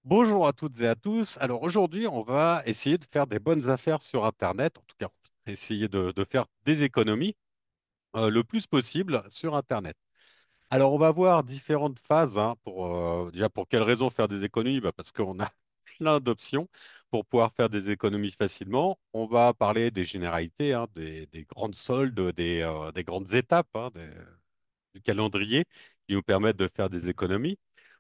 Bonjour à toutes et à tous. Alors aujourd'hui, on va essayer de faire des bonnes affaires sur Internet. En tout cas, on va essayer de faire des économies le plus possible sur Internet. Alors on va voir différentes phases hein, déjà pour quelles raisons faire des économies? Parce qu'on a plein d'options pour pouvoir faire des économies facilement. On va parler des généralités, hein, des grandes soldes, des grandes étapes, du calendrier qui nous permettent de faire des économies.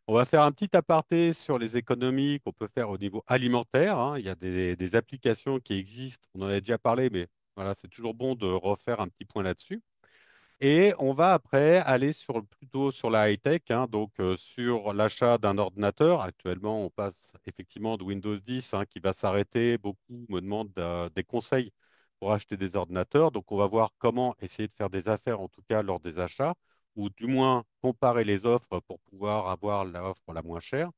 On va faire un petit aparté sur les économies qu'on peut faire au niveau alimentaire, hein. Il y a des applications qui existent, on en a déjà parlé, mais voilà, c'est toujours bon de refaire un petit point là-dessus. Et on va après aller plutôt sur la high-tech, hein, donc sur l'achat d'un ordinateur. Actuellement, on passe effectivement de Windows 10 hein, qui va s'arrêter. Beaucoup me demandent des conseils pour acheter des ordinateurs. Donc, on va voir comment essayer de faire des affaires, en tout cas lors des achats, ou du moins comparer les offres pour pouvoir avoir l'offre la moins chère,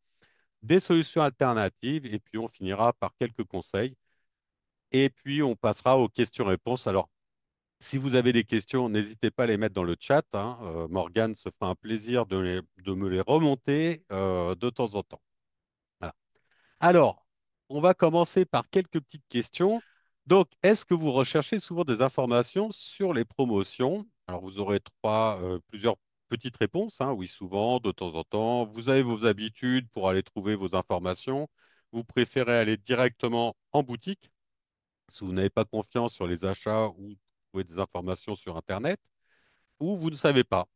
des solutions alternatives, et puis on finira par quelques conseils. Et puis, on passera aux questions-réponses. Alors, si vous avez des questions, n'hésitez pas à les mettre dans le chat, hein. Morgane se fera un plaisir de me les remonter de temps en temps. Voilà. Alors, on va commencer par quelques petites questions. Donc, est-ce que vous recherchez souvent des informations sur les promotions? Alors, vous aurez plusieurs petites réponses, hein. Oui, souvent, de temps en temps. Vous avez vos habitudes pour aller trouver vos informations. Vous préférez aller directement en boutique si vous n'avez pas confiance sur les achats ou trouver des informations sur Internet ou vous ne savez pas.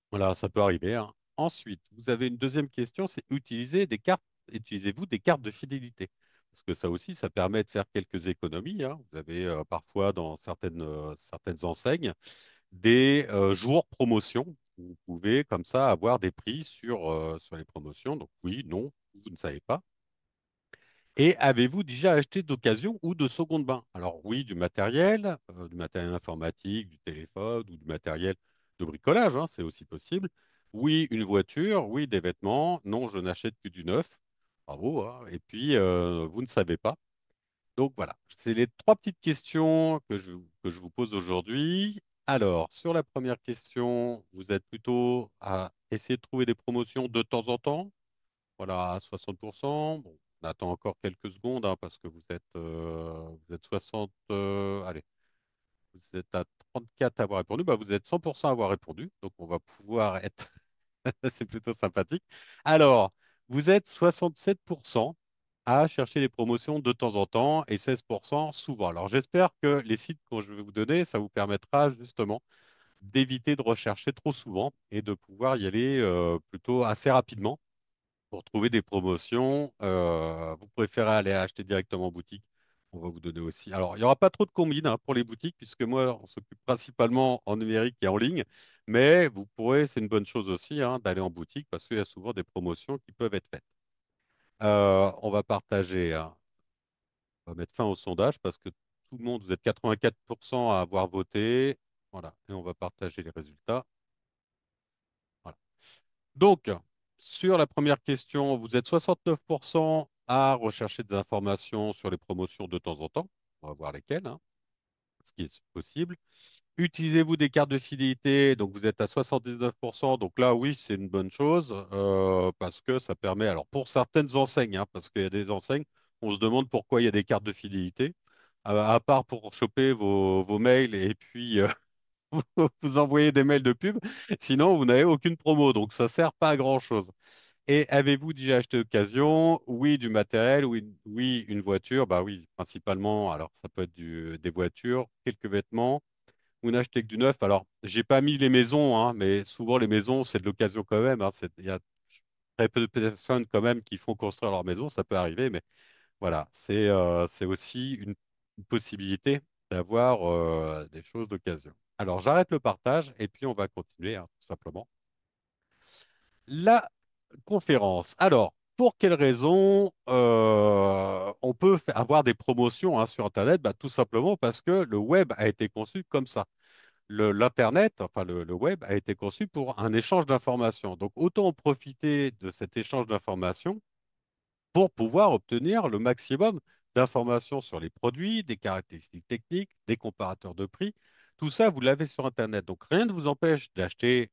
Voilà, ça peut arriver, hein. Ensuite, vous avez une deuxième question, c'est utilisez-vous des cartes de fidélité? Parce que ça aussi, ça permet de faire quelques économies, hein. Vous avez parfois dans certaines enseignes des jours promotion. Vous pouvez comme ça avoir des prix sur les promotions. Donc oui, non, vous ne savez pas. Et avez-vous déjà acheté d'occasion ou de seconde main? Alors oui, du matériel informatique, du téléphone ou du matériel de bricolage, hein, c'est aussi possible. Oui, une voiture, oui, des vêtements. Non, je n'achète que du neuf. Bravo, hein. Et puis, vous ne savez pas. Donc voilà, c'est les trois petites questions que je vous pose aujourd'hui. Alors, sur la première question, vous êtes plutôt à essayer de trouver des promotions de temps en temps? Voilà, à 60%. Bon, on attend encore quelques secondes hein, parce que vous êtes 60. Allez, vous êtes à 34 à avoir répondu. Bah, vous êtes 100% à avoir répondu. Donc, on va pouvoir être. C'est plutôt sympathique. Alors, vous êtes 67% à chercher les promotions de temps en temps et 16% souvent. Alors, j'espère que les sites que je vais vous donner, ça vous permettra justement d'éviter de rechercher trop souvent et de pouvoir y aller plutôt assez rapidement pour trouver des promotions. Vous préférez aller acheter directement en boutique. On va vous donner aussi. Alors, il n'y aura pas trop de combines hein, pour les boutiques, puisque moi, on s'occupe principalement en numérique et en ligne. Mais vous pourrez, c'est une bonne chose aussi, hein, d'aller en boutique parce qu'il y a souvent des promotions qui peuvent être faites. On va partager, hein, on va mettre fin au sondage parce que tout le monde, vous êtes 84% à avoir voté. Voilà, et on va partager les résultats. Voilà. Donc, sur la première question, vous êtes 69% à rechercher des informations sur les promotions de temps en temps. On va voir lesquelles, hein, ce qui est possible. Utilisez-vous des cartes de fidélité? Donc, vous êtes à 79%. Donc là, oui, c'est une bonne chose parce que ça permet, alors pour certaines enseignes, hein, parce qu'il y a des enseignes, on se demande pourquoi il y a des cartes de fidélité, à part pour choper vos mails et puis vous envoyer des mails de pub. Sinon, vous n'avez aucune promo. Donc, ça ne sert pas à grand-chose. Et avez-vous déjà acheté d'occasion? Oui, du matériel, oui, oui, une voiture, bah oui, principalement. Alors, ça peut être des voitures, quelques vêtements. Vous n'achetez que du neuf. Alors, j'ai pas mis les maisons, hein, mais souvent les maisons, c'est de l'occasion quand même, hein. Il y a très peu de personnes quand même qui font construire leur maison, ça peut arriver, mais voilà, c'est aussi une possibilité d'avoir des choses d'occasion. Alors, j'arrête le partage et puis on va continuer, hein, tout simplement. La conférence. Alors, pour quelles raisons on peut avoir des promotions hein, sur Internet? Bah, tout simplement parce que le web a été conçu comme ça. L'Internet, enfin le web, a été conçu pour un échange d'informations. Donc, autant en profiter de cet échange d'informations pour pouvoir obtenir le maximum d'informations sur les produits, des caractéristiques techniques, des comparateurs de prix. Tout ça, vous l'avez sur Internet. Donc, rien ne vous empêche d'acheter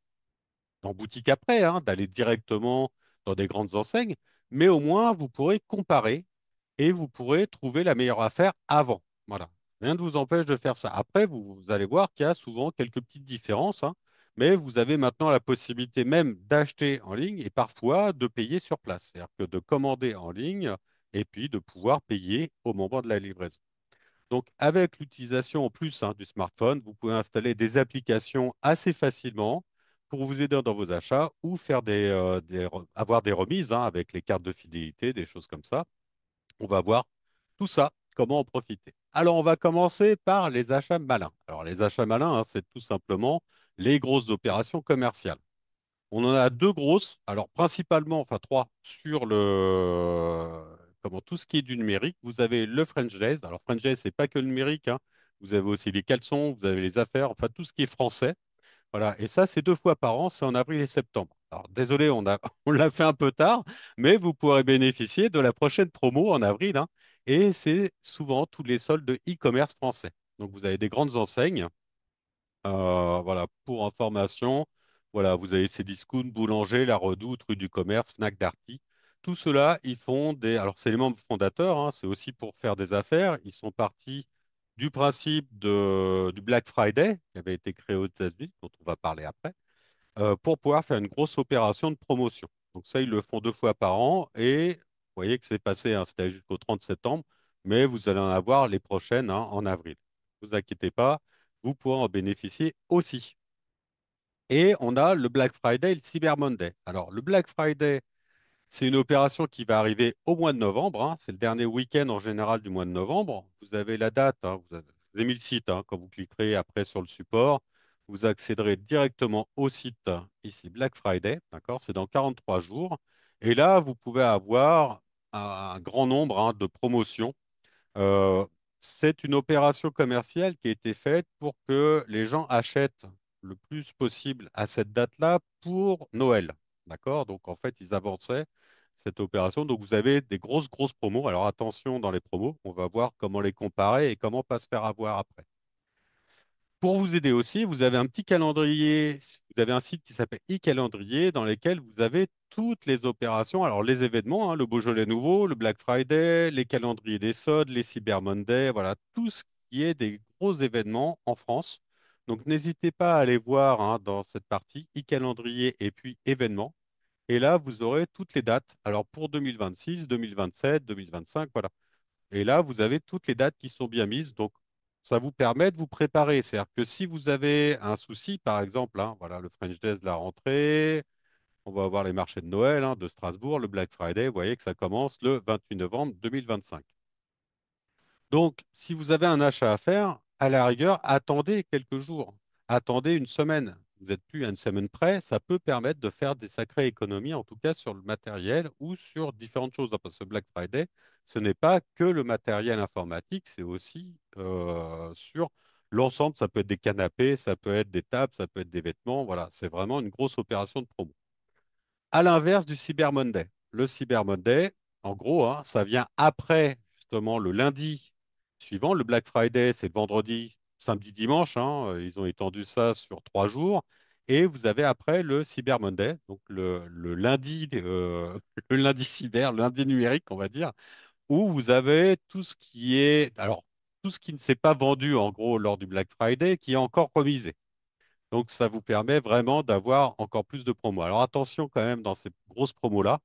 en boutique après, hein, d'aller directement dans des grandes enseignes. mais au moins vous pourrez comparer et vous pourrez trouver la meilleure affaire avant. Voilà. Rien ne vous empêche de faire ça. Après, vous allez voir qu'il y a souvent quelques petites différences, hein, mais vous avez maintenant la possibilité même d'acheter en ligne et parfois de payer sur place. C'est-à-dire que de commander en ligne et puis de pouvoir payer au moment de la livraison. Donc, avec l'utilisation en plus hein, du smartphone, vous pouvez installer des applications assez facilement pour vous aider dans vos achats ou faire avoir des remises hein, avec les cartes de fidélité, des choses comme ça. On va voir tout ça, comment en profiter. Alors, on va commencer par les achats malins. Alors, les achats malins, hein, c'est tout simplement les grosses opérations commerciales. On en a deux grosses, alors principalement, enfin trois, sur comment, tout ce qui est du numérique. Vous avez le French Days. Alors, French Days, c'est pas que le numérique, hein. Vous avez aussi les caleçons, vous avez les affaires, enfin tout ce qui est français. Voilà. Et ça, c'est deux fois par an, c'est en avril et septembre. Alors, désolé, on l'a fait un peu tard, mais vous pourrez bénéficier de la prochaine promo en avril, hein. Et c'est souvent tous les soldes de e-commerce français. Donc, vous avez des grandes enseignes. Voilà, pour information, voilà, vous avez Cdiscount, Boulanger, La Redoute, Rue du Commerce, Fnac Darty. Tout cela, ils font des. Alors, c'est les membres fondateurs, hein, c'est aussi pour faire des affaires. Ils sont partis du principe du Black Friday, qui avait été créé aux États-Unis, dont on va parler après, pour pouvoir faire une grosse opération de promotion. Donc, ça, ils le font deux fois par an et vous voyez que c'est passé, hein, c'était jusqu'au 30 septembre, mais vous allez en avoir les prochaines hein, en avril. Ne vous inquiétez pas, vous pourrez en bénéficier aussi. Et on a le Black Friday et le Cyber Monday. Alors, le Black Friday, c'est une opération qui va arriver au mois de novembre, hein. C'est le dernier week-end en général du mois de novembre. Vous avez la date, hein, vous avez mis le site, hein, quand vous cliquerez après sur le support, vous accéderez directement au site ici Black Friday, d'accord? C'est dans 43 jours. Et là, vous pouvez avoir un grand nombre hein, de promotions euh, c'est une opération commerciale qui a été faite pour que les gens achètent le plus possible à cette date-là pour Noël. D'accord? Donc, en fait, ils avançaient cette opération. Donc, vous avez des grosses, grosses promos. Alors, attention dans les promos, on va voir comment les comparer et comment pas se faire avoir après. Pour vous aider aussi, vous avez un petit calendrier, vous avez un site qui s'appelle e-calendrier dans lequel vous avez toutes les opérations, alors les événements, hein, le Beaujolais nouveau, le Black Friday, les calendriers des soldes, les Cyber Monday, voilà, tout ce qui est des gros événements en France. Donc n'hésitez pas à aller voir hein, dans cette partie e-calendrier et puis événements. Et là, vous aurez toutes les dates. Alors pour 2026, 2027, 2025, voilà. Et là, vous avez toutes les dates qui sont bien mises. Donc, ça vous permet de vous préparer. C'est-à-dire que si vous avez un souci, par exemple, hein, voilà, le French Day de la rentrée, on va avoir les marchés de Noël hein, de Strasbourg, le Black Friday, vous voyez que ça commence le 28 novembre 2025. Donc, si vous avez un achat à faire, à la rigueur, attendez quelques jours, attendez une semaine. Vous n'êtes plus à une semaine près, ça peut permettre de faire des sacrées économies, en tout cas sur le matériel ou sur différentes choses. Parce que Black Friday, ce n'est pas que le matériel informatique, c'est aussi sur l'ensemble. Ça peut être des canapés, ça peut être des tables, ça peut être des vêtements. Voilà, c'est vraiment une grosse opération de promo. À l'inverse du Cyber Monday. Le Cyber Monday, en gros, hein, ça vient après justement le lundi suivant. Le Black Friday, c'est le vendredi, samedi, dimanche, hein. Ils ont étendu ça sur 3 jours. Et vous avez après le Cyber Monday, donc le lundi, le lundi cyber, le lundi numérique, on va dire, où vous avez tout ce qui est, alors, tout ce qui ne s'est pas vendu en gros lors du Black Friday, qui est encore remisé. Donc, ça vous permet vraiment d'avoir encore plus de promos. Alors, attention quand même, dans ces grosses promos-là,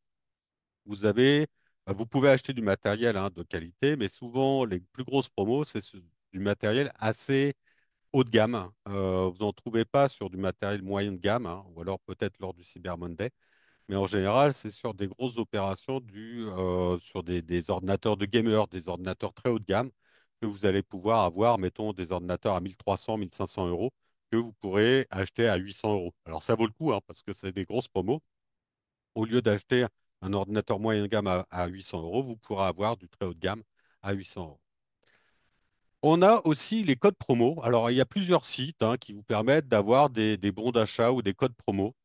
vous pouvez acheter du matériel hein, de qualité, mais souvent, les plus grosses promos, du matériel assez haut de gamme. Vous n'en trouvez pas sur du matériel moyen de gamme, hein, ou alors peut-être lors du Cyber Monday. Mais en général, c'est sur des grosses opérations, sur des ordinateurs de gamers, des ordinateurs très haut de gamme, que vous allez pouvoir avoir, mettons, des ordinateurs à 1300, 1500 euros, que vous pourrez acheter à 800 euros. Alors ça vaut le coup, hein, parce que c'est des grosses promos. Au lieu d'acheter un ordinateur moyen de gamme à 800 euros, vous pourrez avoir du très haut de gamme à 800 euros. On a aussi les codes promo. Alors, il y a plusieurs sites hein, qui vous permettent d'avoir des bons d'achat ou des codes promo.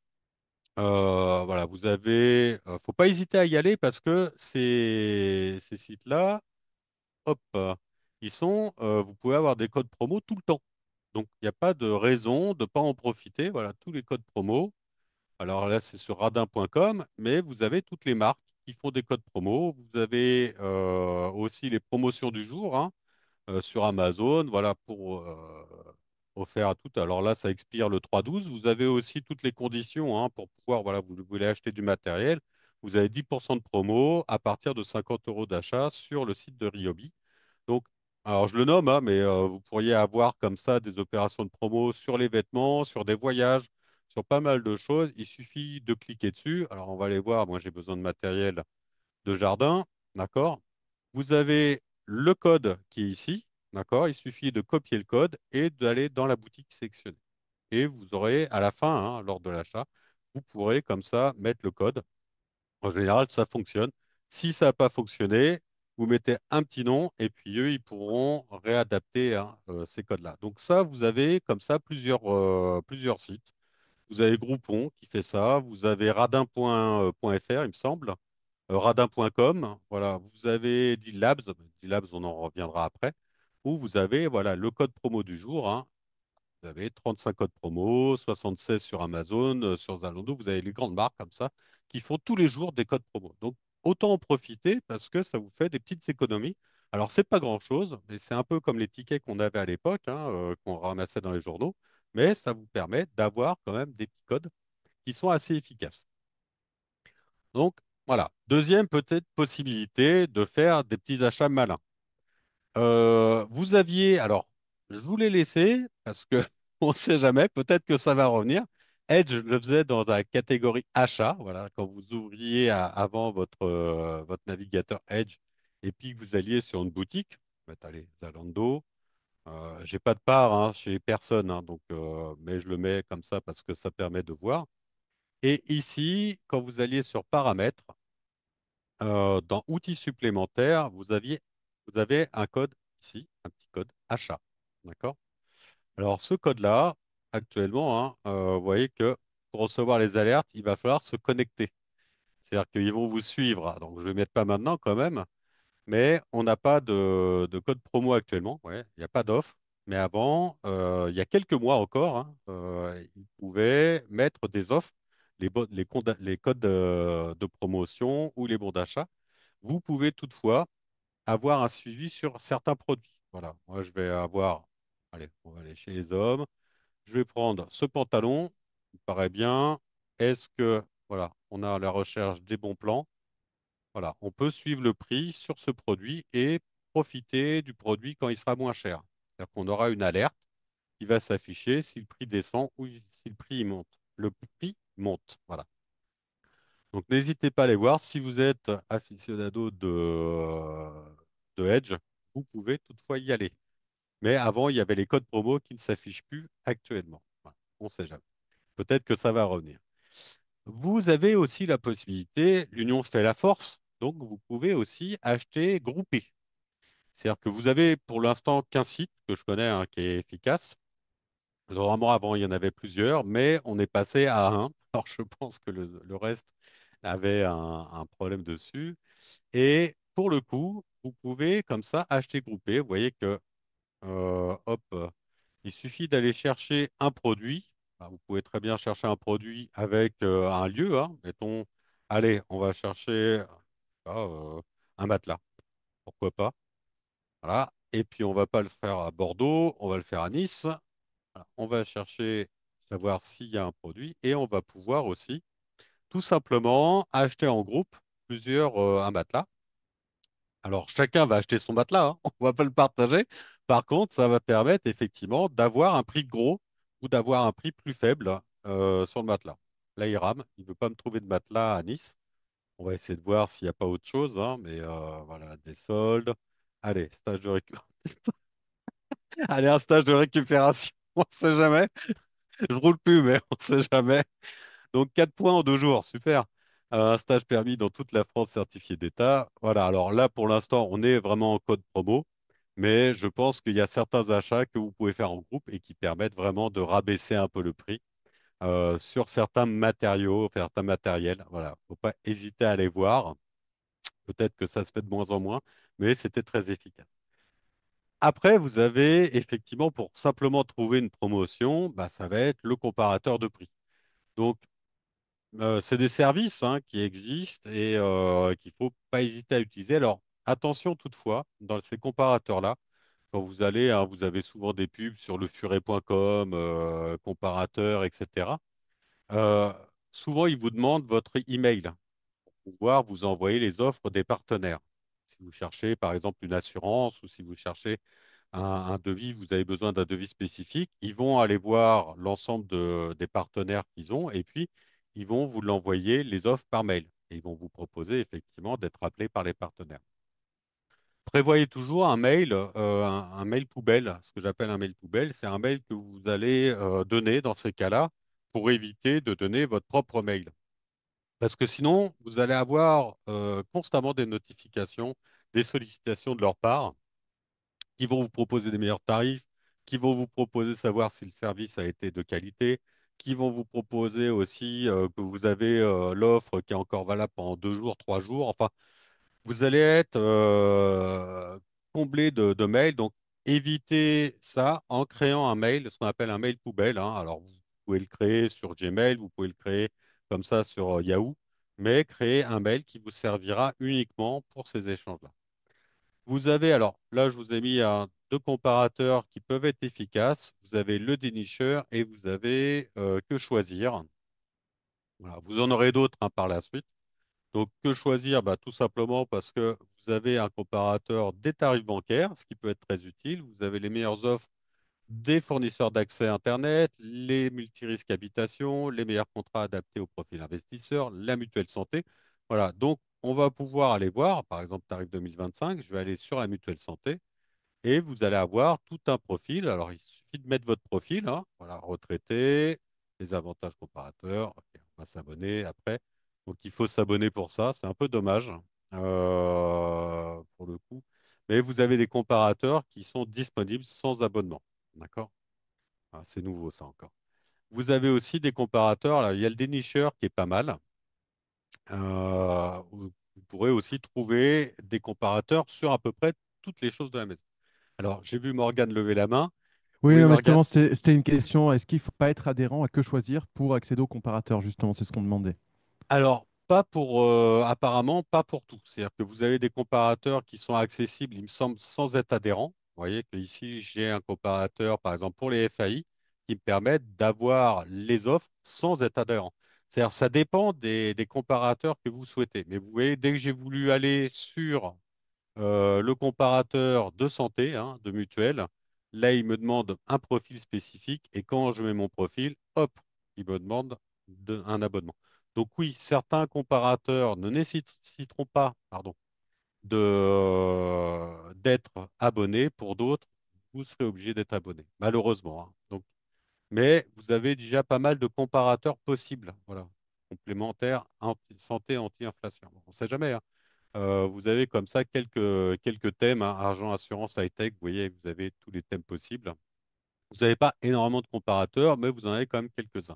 Voilà, faut pas hésiter à y aller parce que ces sites-là, hop, vous pouvez avoir des codes promo tout le temps. Donc, il n'y a pas de raison de ne pas en profiter. Voilà, tous les codes promo. Alors là, c'est sur radin.com, mais vous avez toutes les marques qui font des codes promo. Vous avez aussi les promotions du jour, hein, sur Amazon, voilà, offert à tout. Alors là, ça expire le 3/12. Vous avez aussi toutes les conditions, hein, pour pouvoir, voilà, vous voulez acheter du matériel. Vous avez 10% de promo à partir de 50 euros d'achat sur le site de Ryobi. Donc, alors je le nomme, hein, mais vous pourriez avoir comme ça des opérations de promo sur les vêtements, sur des voyages, sur pas mal de choses. Il suffit de cliquer dessus. Alors, on va aller voir. Moi, j'ai besoin de matériel de jardin, d'accord? Vous avez le code qui est ici, d'accord? Il suffit de copier le code et d'aller dans la boutique sélectionnée. Et vous aurez à la fin, hein, lors de l'achat, vous pourrez comme ça mettre le code. En général, ça fonctionne. Si ça n'a pas fonctionné, vous mettez un petit nom et puis eux, ils pourront réadapter, hein, ces codes-là. Donc ça, vous avez comme ça plusieurs sites. Vous avez Groupon qui fait ça. Vous avez radin.fr, il me semble. Radin.com. Voilà. Vous avez D-Labs. D-Labs, on en reviendra après. Où vous avez, voilà, le code promo du jour, hein. Vous avez 35 codes promo, 76 sur Amazon, sur Zalando. Vous avez les grandes marques comme ça qui font tous les jours des codes promo. Donc, autant en profiter parce que ça vous fait des petites économies. Alors, c'est pas grand-chose, mais c'est un peu comme les tickets qu'on avait à l'époque, hein, qu'on ramassait dans les journaux. Mais ça vous permet d'avoir quand même des petits codes qui sont assez efficaces. Donc, voilà. Deuxième peut-être possibilité de faire des petits achats malins. Vous aviez, alors, je vous l'ai laissé parce que on ne sait jamais, peut-être que ça va revenir. Edge le faisait dans la catégorie achat, voilà, quand vous ouvriez avant votre navigateur Edge et puis que vous alliez sur une boutique, allez, Zalando. J'ai pas de part, hein, chez personne, hein, donc, mais je le mets comme ça parce que ça permet de voir. Et ici, quand vous alliez sur paramètres, dans outils supplémentaires, vous avez un code ici, un petit code achat. D'accord? Alors, ce code-là, actuellement, hein, vous voyez que pour recevoir les alertes, il va falloir se connecter. C'est-à-dire qu'ils vont vous suivre. Donc, je ne vais mettre pas maintenant quand même, mais on n'a pas de code promo actuellement. Ouais, il n'y a pas d'offre. Mais avant, il y a quelques mois encore, hein, ils pouvaient mettre des offres, les codes de promotion ou les bons d'achat. Vous pouvez toutefois avoir un suivi sur certains produits. Voilà, moi je vais avoir, allez, on va aller chez les hommes. Je vais prendre ce pantalon, il me paraît bien. Est-ce que, voilà, on a la recherche des bons plans. Voilà, on peut suivre le prix sur ce produit et profiter du produit quand il sera moins cher. C'est-à-dire qu'on aura une alerte qui va s'afficher si le prix descend ou si le prix monte. Le prix monte, voilà. Donc n'hésitez pas à les voir. Si vous êtes aficionado de Edge, vous pouvez toutefois y aller. Mais avant, il y avait les codes promo qui ne s'affichent plus actuellement. Voilà. On ne sait jamais. Peut-être que ça va revenir. Vous avez aussi la possibilité, l'union fait la force, donc vous pouvez aussi acheter groupé. C'est-à-dire que vous avez pour l'instant qu'un site que je connais, hein, qui est efficace. Normalement, avant, il y en avait plusieurs, mais on est passé à un. Alors, je pense que le reste avait un problème dessus. Et pour le coup, vous pouvez comme ça acheter groupé. Vous voyez que, hop, il suffit d'aller chercher un produit. Enfin, vous pouvez très bien chercher un produit avec un lieu, hein. Mettons, allez, on va chercher un matelas. Pourquoi pas? Voilà. Et puis, on va pas le faire à Bordeaux, on va le faire à Nice. Voilà. On va chercher, savoir s'il y a un produit et on va pouvoir aussi tout simplement acheter en groupe un matelas. Alors, chacun va acheter son matelas, hein. On ne va pas le partager. Par contre, ça va permettre effectivement d'avoir un prix gros ou d'avoir un prix plus faible, sur le matelas. Là, il rame. Il ne veut pas me trouver de matelas à Nice. On va essayer de voir s'il n'y a pas autre chose, hein, mais voilà, des soldes. Allez, Allez, un stage de récupération. On ne sait jamais. Je roule plus, mais on ne sait jamais. Donc 4 points en 2 jours, super. Un stage permis dans toute la France certifié d'État. Voilà, alors là, pour l'instant, on est vraiment en code promo, mais je pense qu'il y a certains achats que vous pouvez faire en groupe et qui permettent vraiment de rabaisser un peu le prix, sur certains matériaux, certains matériels. Voilà, faut pas hésiter à aller voir. Peut-être que ça se fait de moins en moins, mais c'était très efficace. Après, vous avez effectivement, pour simplement trouver une promotion, bah, ça va être le comparateur de prix. Donc, C'est des services hein, qui existent et qu'il ne faut pas hésiter à utiliser. Alors, attention toutefois, dans ces comparateurs-là, quand vous allez, hein, vous avez souvent des pubs sur lefuret.com, comparateur, etc. Euh, Souvent, ils vous demandent votre email pour pouvoir vous envoyer les offres des partenaires. Si vous cherchez, par exemple, une assurance ou si vous cherchez un devis, vous avez besoin d'un devis spécifique, ils vont aller voir l'ensemble des partenaires qu'ils ont et puis ils vont vous l'envoyer les offres par mail. Et ils vont vous proposer effectivement d'être appelé par les partenaires. Prévoyez toujours un mail, un mail poubelle. Ce que j'appelle un mail poubelle, c'est un mail que vous allez donner dans ces cas-là pour éviter de donner votre propre mail. Parce que sinon, vous allez avoir constamment des notifications, des sollicitations de leur part qui vont vous proposer des meilleurs tarifs, qui vont vous proposer de savoir si le service a été de qualité, qui vont vous proposer aussi que vous avez l'offre qui est encore valable pendant 2 jours, 3 jours. Enfin, vous allez être comblé de mails. Donc, évitez ça en créant un mail, ce qu'on appelle un mail poubelle, hein. Alors, vous pouvez le créer sur Gmail, vous pouvez le créer comme ça sur Yahoo, mais créez un mail qui vous servira uniquement pour ces échanges-là. Vous avez, alors là, je vous ai mis deux comparateurs qui peuvent être efficaces. Vous avez le dénicheur et vous avez que choisir. Voilà, vous en aurez d'autres hein, par la suite. Donc, que choisir? Bah, tout simplement parce que vous avez un comparateur des tarifs bancaires, ce qui peut être très utile. Vous avez les meilleures offres des fournisseurs d'accès Internet, les multirisques habitation, les meilleurs contrats adaptés au profil investisseur, la mutuelle santé. Voilà, donc on va pouvoir aller voir, par exemple, tarif 2025, je vais aller sur la mutuelle santé et vous allez avoir tout un profil. Alors, il suffit de mettre votre profil, hein, voilà, retraité, les avantages comparateurs. Ok, on va s'abonner après. Donc, il faut s'abonner pour ça. C'est un peu dommage pour le coup. Mais vous avez des comparateurs qui sont disponibles sans abonnement. D'accord? Ah, c'est nouveau, ça encore. Vous avez aussi des comparateurs. Là, il y a le dénicheur qui est pas mal. Vous pourrez aussi trouver des comparateurs sur à peu près toutes les choses de la maison. Alors, j'ai vu Morgane lever la main. Oui, Oui, non, mais Morgane. justement, c'était une question. Est-ce qu'il ne faut pas être adhérent à Que Choisir pour accéder au comparateur, justement? C'est ce qu'on demandait. Alors, pas pour, apparemment, pas pour tout. C'est-à-dire que vous avez des comparateurs qui sont accessibles, il me semble, sans être adhérent. Vous voyez que ici, j'ai un comparateur, par exemple, pour les FAI, qui me permettent d'avoir les offres sans être adhérent. C'est-à-dire, ça dépend des comparateurs que vous souhaitez. Mais vous voyez, dès que j'ai voulu aller sur le comparateur de santé, hein, de mutuelle. Là, il me demande un profil spécifique et quand je mets mon profil, hop, il me demande un abonnement. Donc oui, certains comparateurs ne nécessiteront pas, pardon, d'être abonné. Pour d'autres, vous serez obligé d'être abonné, malheureusement, hein. Donc, mais vous avez déjà pas mal de comparateurs possibles, voilà, complémentaires santé anti-inflation. On ne sait jamais, hein. Vous avez comme ça quelques thèmes, hein, argent, assurance, high-tech. Vous voyez, vous avez tous les thèmes possibles. Vous n'avez pas énormément de comparateurs, mais vous en avez quand même quelques-uns.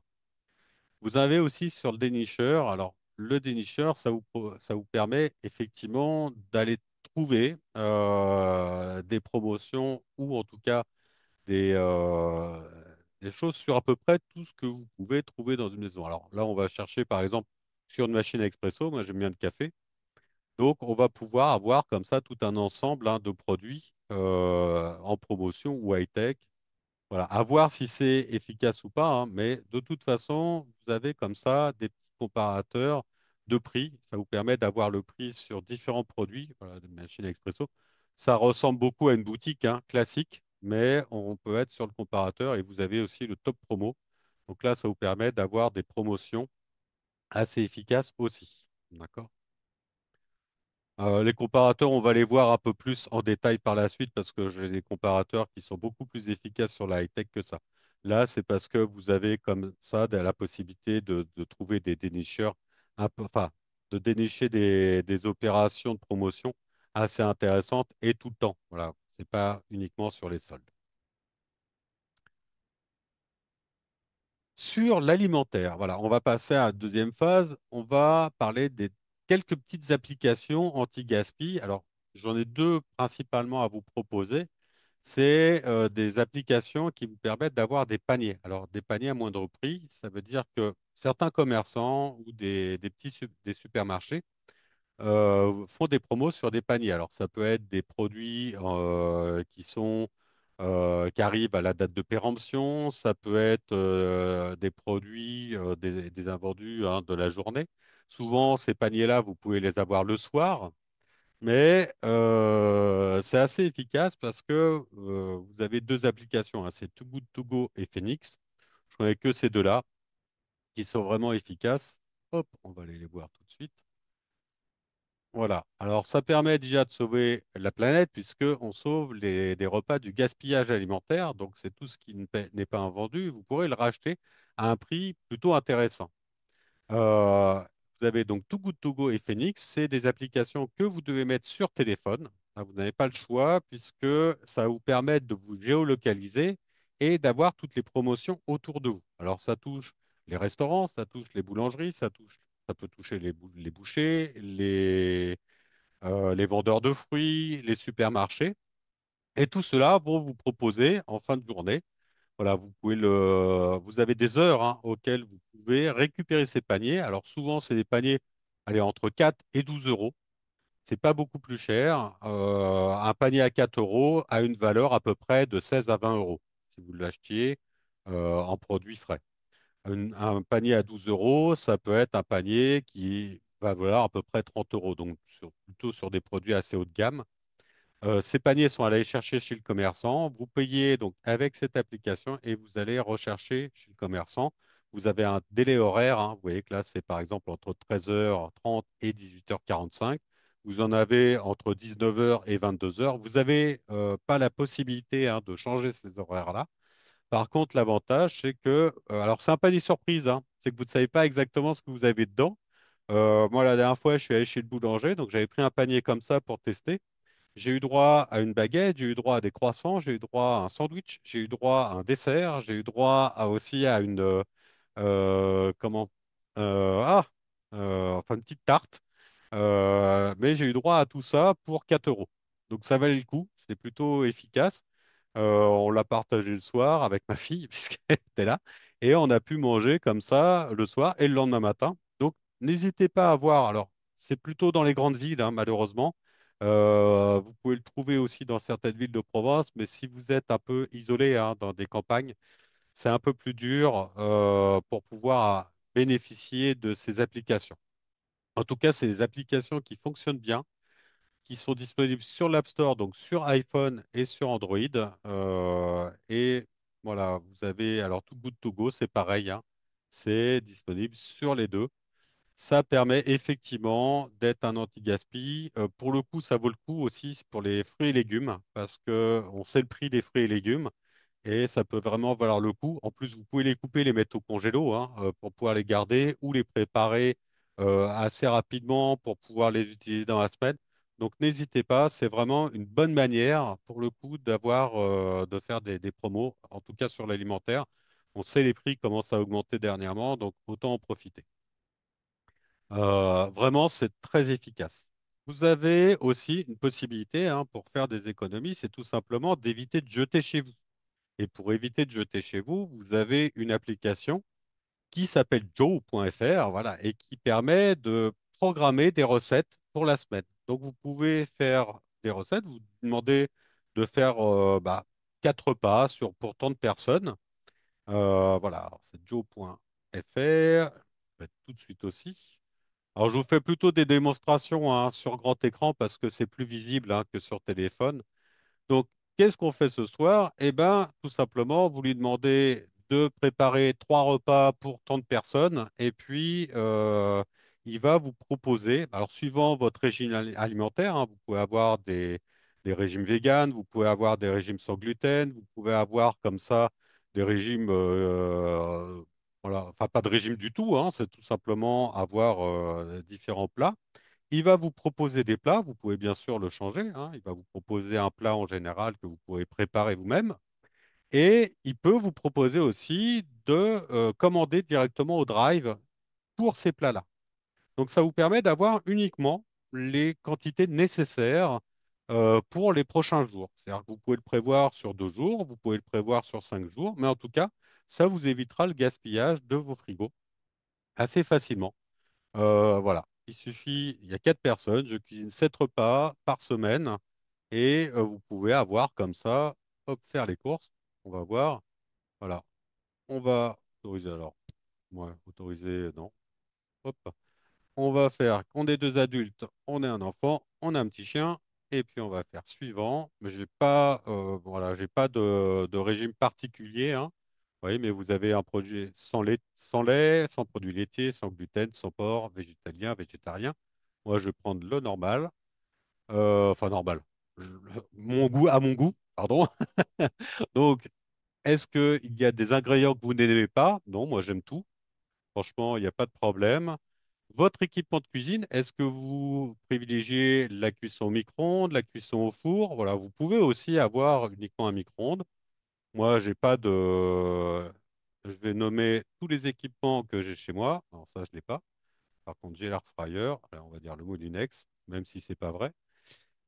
Vous avez aussi sur le dénicheur. Alors, le dénicheur, ça vous permet effectivement d'aller trouver des promotions ou en tout cas des, euh, des choses sur à peu près tout ce que vous pouvez trouver dans une maison. Alors là, on va chercher par exemple sur une machine à expresso. Moi, j'aime bien le café. Donc, on va pouvoir avoir comme ça tout un ensemble hein, de produits en promotion ou high-tech. Voilà, à voir si c'est efficace ou pas, hein, mais de toute façon, vous avez comme ça des petits comparateurs de prix. Ça vous permet d'avoir le prix sur différents produits, voilà, de machine à expresso. Ça ressemble beaucoup à une boutique hein, classique, mais on peut être sur le comparateur et vous avez aussi le top promo. Donc là, ça vous permet d'avoir des promotions assez efficaces aussi. D'accord? Les comparateurs, on va les voir un peu plus en détail par la suite parce que j'ai des comparateurs qui sont beaucoup plus efficaces sur la high-tech que ça. Là, c'est parce que vous avez comme ça la possibilité de trouver des dénicheurs, enfin, de dénicher des opérations de promotion assez intéressantes et tout le temps. Voilà, c'est pas uniquement sur les soldes. Sur l'alimentaire, voilà, on va passer à la deuxième phase. On va parler des quelques petites applications anti-gaspi. Alors, j'en ai deux principalement à vous proposer. C'est des applications qui vous permettent d'avoir des paniers. Alors, des paniers à moindre prix, ça veut dire que certains commerçants ou des des supermarchés font des promos sur des paniers. Alors, ça peut être des produits qui arrivent à la date de péremption, ça peut être des produits, des invendus hein, de la journée. Souvent, ces paniers-là, vous pouvez les avoir le soir, mais c'est assez efficace parce que vous avez deux applications, hein, c'est Too Good To Go et Phoenix. Je connais que ces deux-là qui sont vraiment efficaces. Hop, on va aller les voir tout de suite. Voilà. Alors, ça permet déjà de sauver la planète puisque on sauve des repas du gaspillage alimentaire. Donc, c'est tout ce qui n'est pas invendu. Vous pourrez le racheter à un prix plutôt intéressant. Euh, vous avez donc Too Good To Go et Phoenix. C'est des applications que vous devez mettre sur téléphone. Là, vous n'avez pas le choix puisque ça va vous permettre de vous géolocaliser et d'avoir toutes les promotions autour de vous. Alors, ça touche les restaurants, ça touche les boulangeries, ça peut toucher les bouchers, les vendeurs de fruits, les supermarchés. Et tout cela vont vous proposer en fin de journée. Voilà, vous avez des heures hein, auxquelles vous pouvez récupérer ces paniers. Alors souvent, c'est des paniers allez, entre 4 et 12 euros. C'est pas beaucoup plus cher. Un panier à 4 euros a une valeur à peu près de 16 à 20 euros si vous l'achetiez en produits frais. Un panier à 12 euros, ça peut être un panier qui va valoir à peu près 30 euros, donc plutôt sur des produits assez haut de gamme. Ces paniers sont à aller chercher chez le commerçant. Vous payez donc avec cette application et vous allez rechercher chez le commerçant. Vous avez un délai horaire, hein. Vous voyez que là, c'est par exemple entre 13h30 et 18h45. Vous en avez entre 19h et 22h. Vous n'avez pas la possibilité hein, de changer ces horaires-là. Par contre, l'avantage, c'est que, alors c'est un panier surprise, hein. C'est que vous ne savez pas exactement ce que vous avez dedans. Moi, la dernière fois, je suis allé chez le boulanger, donc j'avais pris un panier comme ça pour tester. J'ai eu droit à une baguette, j'ai eu droit à des croissants, j'ai eu droit à un sandwich, j'ai eu droit à un dessert, j'ai eu droit aussi à une comment enfin une petite tarte. Mais j'ai eu droit à tout ça pour 4 euros. Donc ça valait le coup, c'était plutôt efficace. On l'a partagé le soir avec ma fille puisqu'elle était là et on a pu manger comme ça le soir et le lendemain matin. Donc n'hésitez pas à voir. Alors c'est plutôt dans les grandes villes hein, malheureusement. Vous pouvez le trouver aussi dans certaines villes de province, mais si vous êtes un peu isolé hein, dans des campagnes, c'est un peu plus dur pour pouvoir bénéficier de ces applications. En tout cas, c'est des applications qui fonctionnent bien, qui sont disponibles sur l'App Store, donc sur iPhone et sur Android. Et voilà, vous avez alors Too Good To Go, c'est pareil, hein. C'est disponible sur les deux. Ça permet effectivement d'être un anti-gaspi. Pour le coup, ça vaut le coup aussi pour les fruits et légumes parce que on sait le prix des fruits et légumes et ça peut vraiment valoir le coup. En plus, vous pouvez les couper, les mettre au congélo hein, pour pouvoir les garder ou les préparer assez rapidement pour pouvoir les utiliser dans la semaine. Donc, n'hésitez pas, c'est vraiment une bonne manière pour le coup de faire des promos, en tout cas sur l'alimentaire. On sait les prix commencent à augmenter dernièrement, donc autant en profiter. Vraiment, c'est très efficace. Vous avez aussi une possibilité hein, pour faire des économies, c'est tout simplement d'éviter de jeter chez vous. Et pour éviter de jeter chez vous, vous avez une application qui s'appelle joe.fr, voilà, et qui permet de programmer des recettes pour la semaine. Donc, vous pouvez faire des recettes, vous demandez de faire 4 repas pour tant de personnes. Voilà, alors c'est joe.fr. Je vais tout de suite aussi. Alors, je vous fais plutôt des démonstrations hein, sur grand écran parce que c'est plus visible hein, que sur téléphone. Donc, qu'est-ce qu'on fait ce soir? Eh bien, tout simplement, vous lui demandez de préparer 3 repas pour tant de personnes et puis il va vous proposer, alors suivant votre régime alimentaire, hein, vous pouvez avoir des régimes véganes, vous pouvez avoir des régimes sans gluten, vous pouvez avoir comme ça des régimes, voilà, enfin pas de régime du tout, hein, c'est tout simplement avoir différents plats. Il va vous proposer des plats, vous pouvez bien sûr le changer, hein. Il va vous proposer un plat en général que vous pouvez préparer vous-même. Et il peut vous proposer aussi de commander directement au drive pour ces plats-là. Donc ça vous permet d'avoir uniquement les quantités nécessaires pour les prochains jours. C'est-à-dire que vous pouvez le prévoir sur 2 jours, vous pouvez le prévoir sur 5 jours, mais en tout cas, ça vous évitera le gaspillage de vos frigos. assez facilement. Voilà, il suffit, il y a 4 personnes, je cuisine 7 repas par semaine et vous pouvez avoir comme ça, hop, faire les courses. On va voir. Voilà, on va autoriser alors. Moi, autoriser, non. Hop. On va faire qu'on est 2 adultes, on est un enfant, on a un petit chien, et puis on va faire suivant. Mais j'ai pas, voilà, j'ai pas de régime particulier, hein. Vous voyez, mais vous avez un projet sans lait, sans produits laitiers, sans gluten, sans porc, végétalien, végétarien. Moi, je vais prendre le normal, enfin normal, mon goût à mon goût, pardon. Donc, est-ce qu'il y a des ingrédients que vous n'aimez pas? Non, moi j'aime tout. Franchement, il n'y a pas de problème. Votre équipement de cuisine, est-ce que vous privilégiez la cuisson au micro-ondes, la cuisson au four? Voilà, vous pouvez aussi avoir uniquement un micro-ondes. Moi, j'ai pas de. Je vais nommer tous les équipements que j'ai chez moi. Alors ça, je l'ai pas. Par contre, j'ai l'air fryer. Alors, on va dire le Moulinex, même si c'est pas vrai.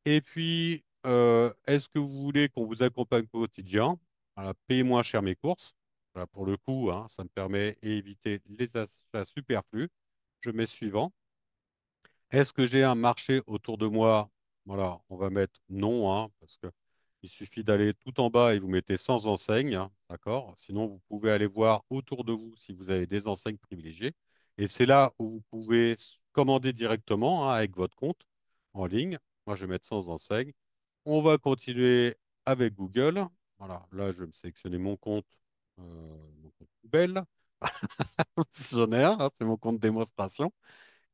Et puis, est-ce que vous voulez qu'on vous accompagne au quotidien? Voilà, payez moins cher mes courses. Voilà, pour le coup, hein, ça me permet d'éviter les achats superflus. Je mets suivant. Est-ce que j'ai un marché autour de moi? Voilà, on va mettre non, hein, parce que il suffit d'aller tout en bas et vous mettez sans enseigne, hein, d'accord? Sinon, vous pouvez aller voir autour de vous si vous avez des enseignes privilégiées. Et c'est là où vous pouvez commander directement, hein, avec votre compte en ligne. Moi, je vais mettre sans enseigne. On va continuer avec Google. Voilà, là, je vais me sélectionner mon compte poubelle. J'en ai un, hein, c'est mon compte démonstration.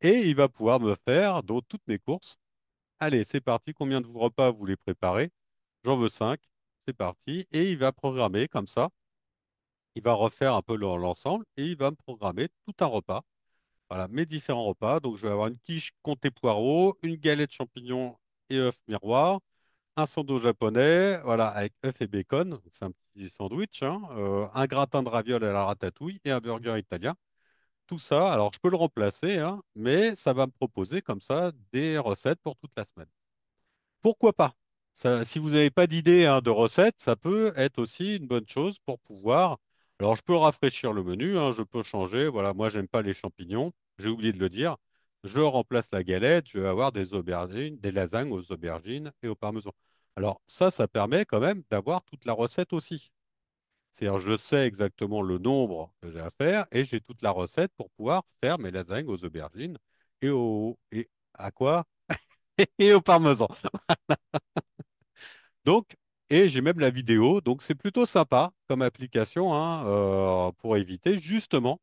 Et il va pouvoir me faire donc toutes mes courses. Allez, c'est parti. Combien de repas vous voulez préparer? J'en veux 5. C'est parti. Et il va programmer comme ça. Il va refaire un peu l'ensemble et il va me programmer tout un repas. Voilà, mes différents repas. Donc, je vais avoir une quiche comté poireaux, une galette champignons et œufs miroir, un sando japonais, voilà, avec œufs et bacon. Donc, c'est un petit sandwich, hein, un gratin de ravioles à la ratatouille et un burger italien. Tout ça, alors je peux le remplacer, hein, mais ça va me proposer comme ça des recettes pour toute la semaine. Pourquoi pas? Si vous n'avez pas d'idée, hein, de recettes, ça peut être aussi une bonne chose pour pouvoir. Alors je peux rafraîchir le menu, hein, je peux changer. Voilà, moi j'aime pas les champignons, j'ai oublié de le dire. Je remplace la galette, je vais avoir des aubergines, des lasagnes aux aubergines et au parmesan. Alors ça permet quand même d'avoir toute la recette aussi. C'est-à-dire, je sais exactement le nombre que j'ai à faire et j'ai toute la recette pour pouvoir faire mes lasagnes aux aubergines et à quoi? Et au parmesan. Donc, et j'ai même la vidéo, donc c'est plutôt sympa comme application, hein, pour éviter justement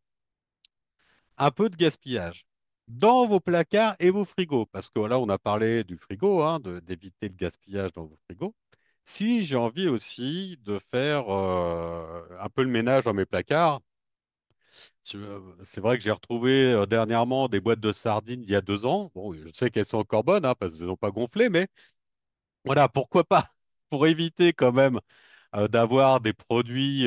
un peu de gaspillage dans vos placards et vos frigos. Parce que là, on a parlé du frigo, hein, d'éviter le gaspillage dans vos frigos. Si j'ai envie aussi de faire un peu le ménage dans mes placards, c'est vrai que j'ai retrouvé dernièrement des boîtes de sardines il y a 2 ans. Bon, je sais qu'elles sont encore bonnes, hein, parce qu'elles n'ont pas gonflé, mais voilà, pourquoi pas? Pour éviter quand même d'avoir des produits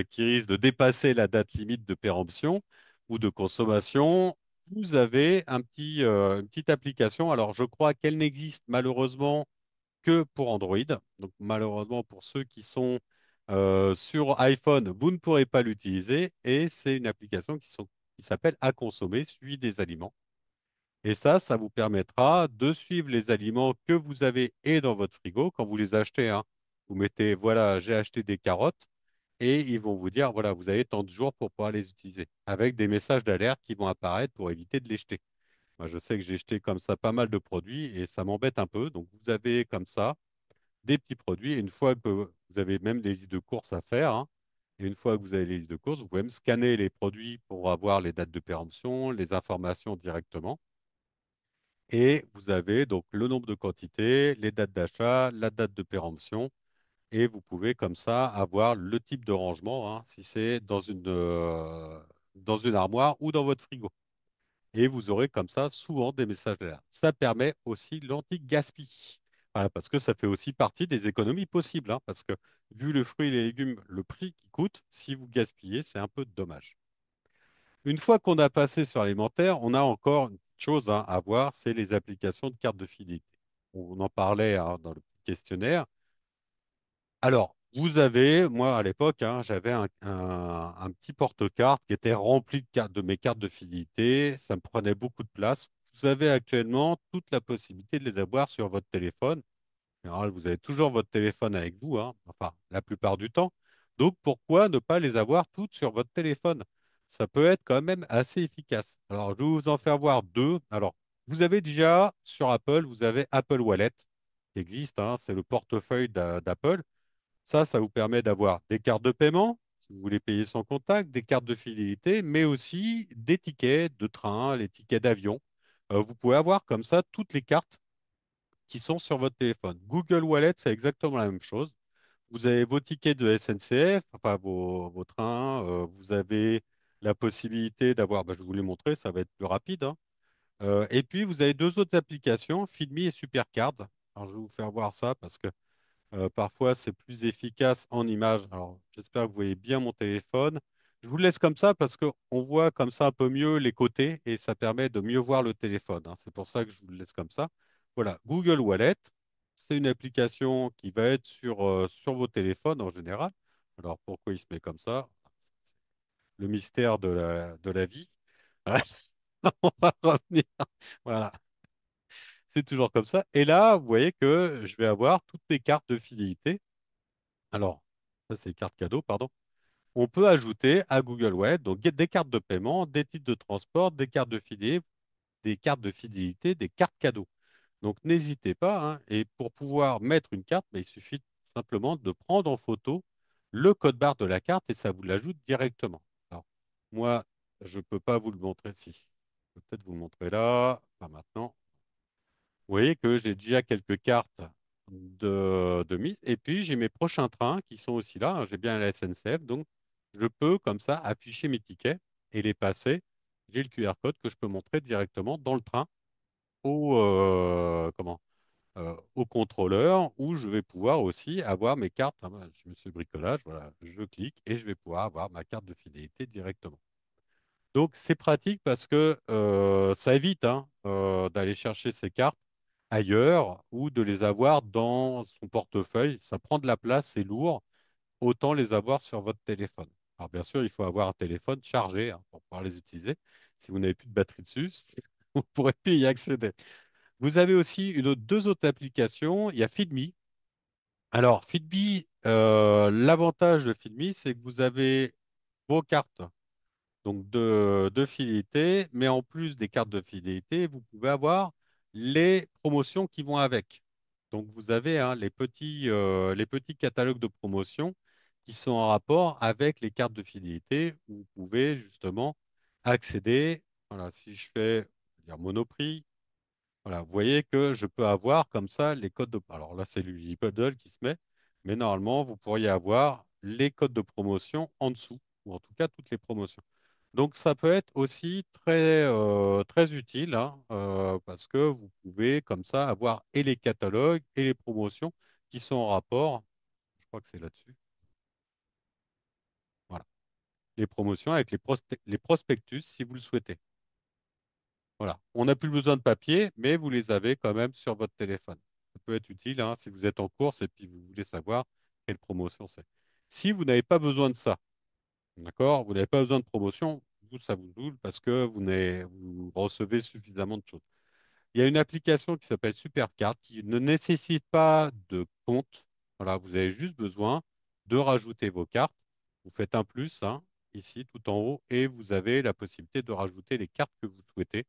qui risquent de dépasser la date limite de péremption ou de consommation, vous avez une petite application. Alors, je crois qu'elle n'existe malheureusement que pour Android. Donc, malheureusement, pour ceux qui sont sur iPhone, vous ne pourrez pas l'utiliser. Et c'est une application qui s'appelle À consommer, suivi des aliments. Et ça vous permettra de suivre les aliments que vous avez et dans votre frigo quand vous les achetez, hein. Vous mettez, voilà, j'ai acheté des carottes et ils vont vous dire, voilà, vous avez tant de jours pour pouvoir les utiliser avec des messages d'alerte qui vont apparaître pour éviter de les jeter. Moi, je sais que j'ai jeté comme ça pas mal de produits et ça m'embête un peu. Donc, vous avez comme ça des petits produits. Et une fois que vous avez même des listes de courses à faire, hein, et une fois que vous avez les listes de courses, vous pouvez même scanner les produits pour avoir les dates de péremption, les informations directement. Et vous avez donc le nombre de quantités, les dates d'achat, la date de péremption, et vous pouvez comme ça avoir le type de rangement, hein, si c'est dans une armoire ou dans votre frigo. Et vous aurez comme ça souvent des messages d'alerte. Ça permet aussi l'anti-gaspi. Voilà, parce que ça fait aussi partie des économies possibles, hein, parce que vu le fruit et les légumes, le prix qui coûte, si vous gaspillez, c'est un peu dommage. Une fois qu'on a passé sur l'alimentaire, on a encore une chose, hein, à voir, c'est les applications de carte de fidélité. On en parlait, hein, dans le petit questionnaire. Alors, Vous avez, moi à l'époque, hein, j'avais un petit porte-carte qui était rempli de mes cartes de fidélité. Ça me prenait beaucoup de place. Vous avez actuellement toute la possibilité de les avoir sur votre téléphone. En général, vous avez toujours votre téléphone avec vous, hein, enfin la plupart du temps. Donc pourquoi ne pas les avoir toutes sur votre téléphone? Ça peut être quand même assez efficace. Alors je vais vous en faire voir deux. Alors vous avez déjà sur Apple, vous avez Apple Wallet qui existe, hein, c'est le portefeuille d'Apple. Ça vous permet d'avoir des cartes de paiement, si vous voulez payer sans contact, des cartes de fidélité, mais aussi des tickets de train, les tickets d'avion. Vous pouvez avoir comme ça toutes les cartes qui sont sur votre téléphone. Google Wallet, c'est exactement la même chose. Vous avez vos tickets de SNCF, enfin vos trains, vous avez la possibilité d'avoir, bah, je vais vous les montrer, ça va être plus rapide, hein. Et puis, vous avez deux autres applications, Feedme et Supercard. Alors, je vais vous faire voir ça parce que parfois, c'est plus efficace en image. Alors, j'espère que vous voyez bien mon téléphone. Je vous le laisse comme ça parce qu'on voit comme ça un peu mieux les côtés et ça permet de mieux voir le téléphone, hein. C'est pour ça que je vous le laisse comme ça. Voilà, Google Wallet, c'est une application qui va être sur vos téléphones en général. Alors, pourquoi il se met comme ça? Le mystère de la vie. On va revenir. Voilà, c'est toujours comme ça. Et là, vous voyez que je vais avoir toutes mes cartes de fidélité. Alors, ça, c'est les cartes cadeaux, pardon. On peut ajouter à Google Wallet donc des cartes de paiement, des titres de transport, des cartes de fidélité, des cartes cadeaux. Donc, n'hésitez pas, hein. Et pour pouvoir mettre une carte, il suffit simplement de prendre en photo le code barre de la carte et ça vous l'ajoute directement. Alors, moi, je ne peux pas vous le montrer. Si, je peux peut-être vous le montrer là, pas maintenant. Vous voyez que j'ai déjà quelques cartes de mise. Et puis, j'ai mes prochains trains qui sont aussi là, hein. J'ai bien la SNCF. Donc, je peux comme ça afficher mes tickets et les passer. J'ai le QR code que je peux montrer directement dans le train au contrôleur où je vais pouvoir aussi avoir mes cartes. Ah ben, je me suis bricolage, voilà, je clique et je vais pouvoir avoir ma carte de fidélité directement. Donc, c'est pratique parce que ça évite, hein, d'aller chercher ses cartes ailleurs ou de les avoir dans son portefeuille. Ça prend de la place, c'est lourd. Autant les avoir sur votre téléphone. Alors, bien sûr, il faut avoir un téléphone chargé, hein, pour pouvoir les utiliser. Si vous n'avez plus de batterie dessus, vous ne pourrez plus y accéder. Vous avez aussi deux autres applications. Il y a Feedme. Alors, Feedme, l'avantage de Feedme, c'est que vous avez vos cartes donc de fidélité, mais en plus des cartes de fidélité, vous pouvez avoir les promotions qui vont avec. Donc vous avez, hein, les petits catalogues de promotions qui sont en rapport avec les cartes de fidélité où vous pouvez justement accéder. Voilà, si je fais on va dire Monoprix, voilà, vous voyez que je peux avoir comme ça les codes de. Alors là, c'est l'Ulipaddle qui se met, mais normalement, vous pourriez avoir les codes de promotion en dessous, ou en tout cas toutes les promotions. Donc ça peut être aussi très utile, hein, parce que vous pouvez comme ça avoir et les catalogues et les promotions qui sont en rapport. Je crois que c'est là-dessus. Voilà. Les promotions avec les prospectus si vous le souhaitez. Voilà. On n'a plus besoin de papier, mais vous les avez quand même sur votre téléphone. Ça peut être utile, hein, si vous êtes en course et puis vous voulez savoir quelle promotion c'est. Si vous n'avez pas besoin de ça, d'accord, vous n'avez pas besoin de promotion, vous, ça vous saoule parce que vous recevez suffisamment de choses. Il y a une application qui s'appelle Supercard qui ne nécessite pas de compte. Voilà, vous avez juste besoin de rajouter vos cartes. Vous faites un plus, hein, ici tout en haut et vous avez la possibilité de rajouter les cartes que vous souhaitez.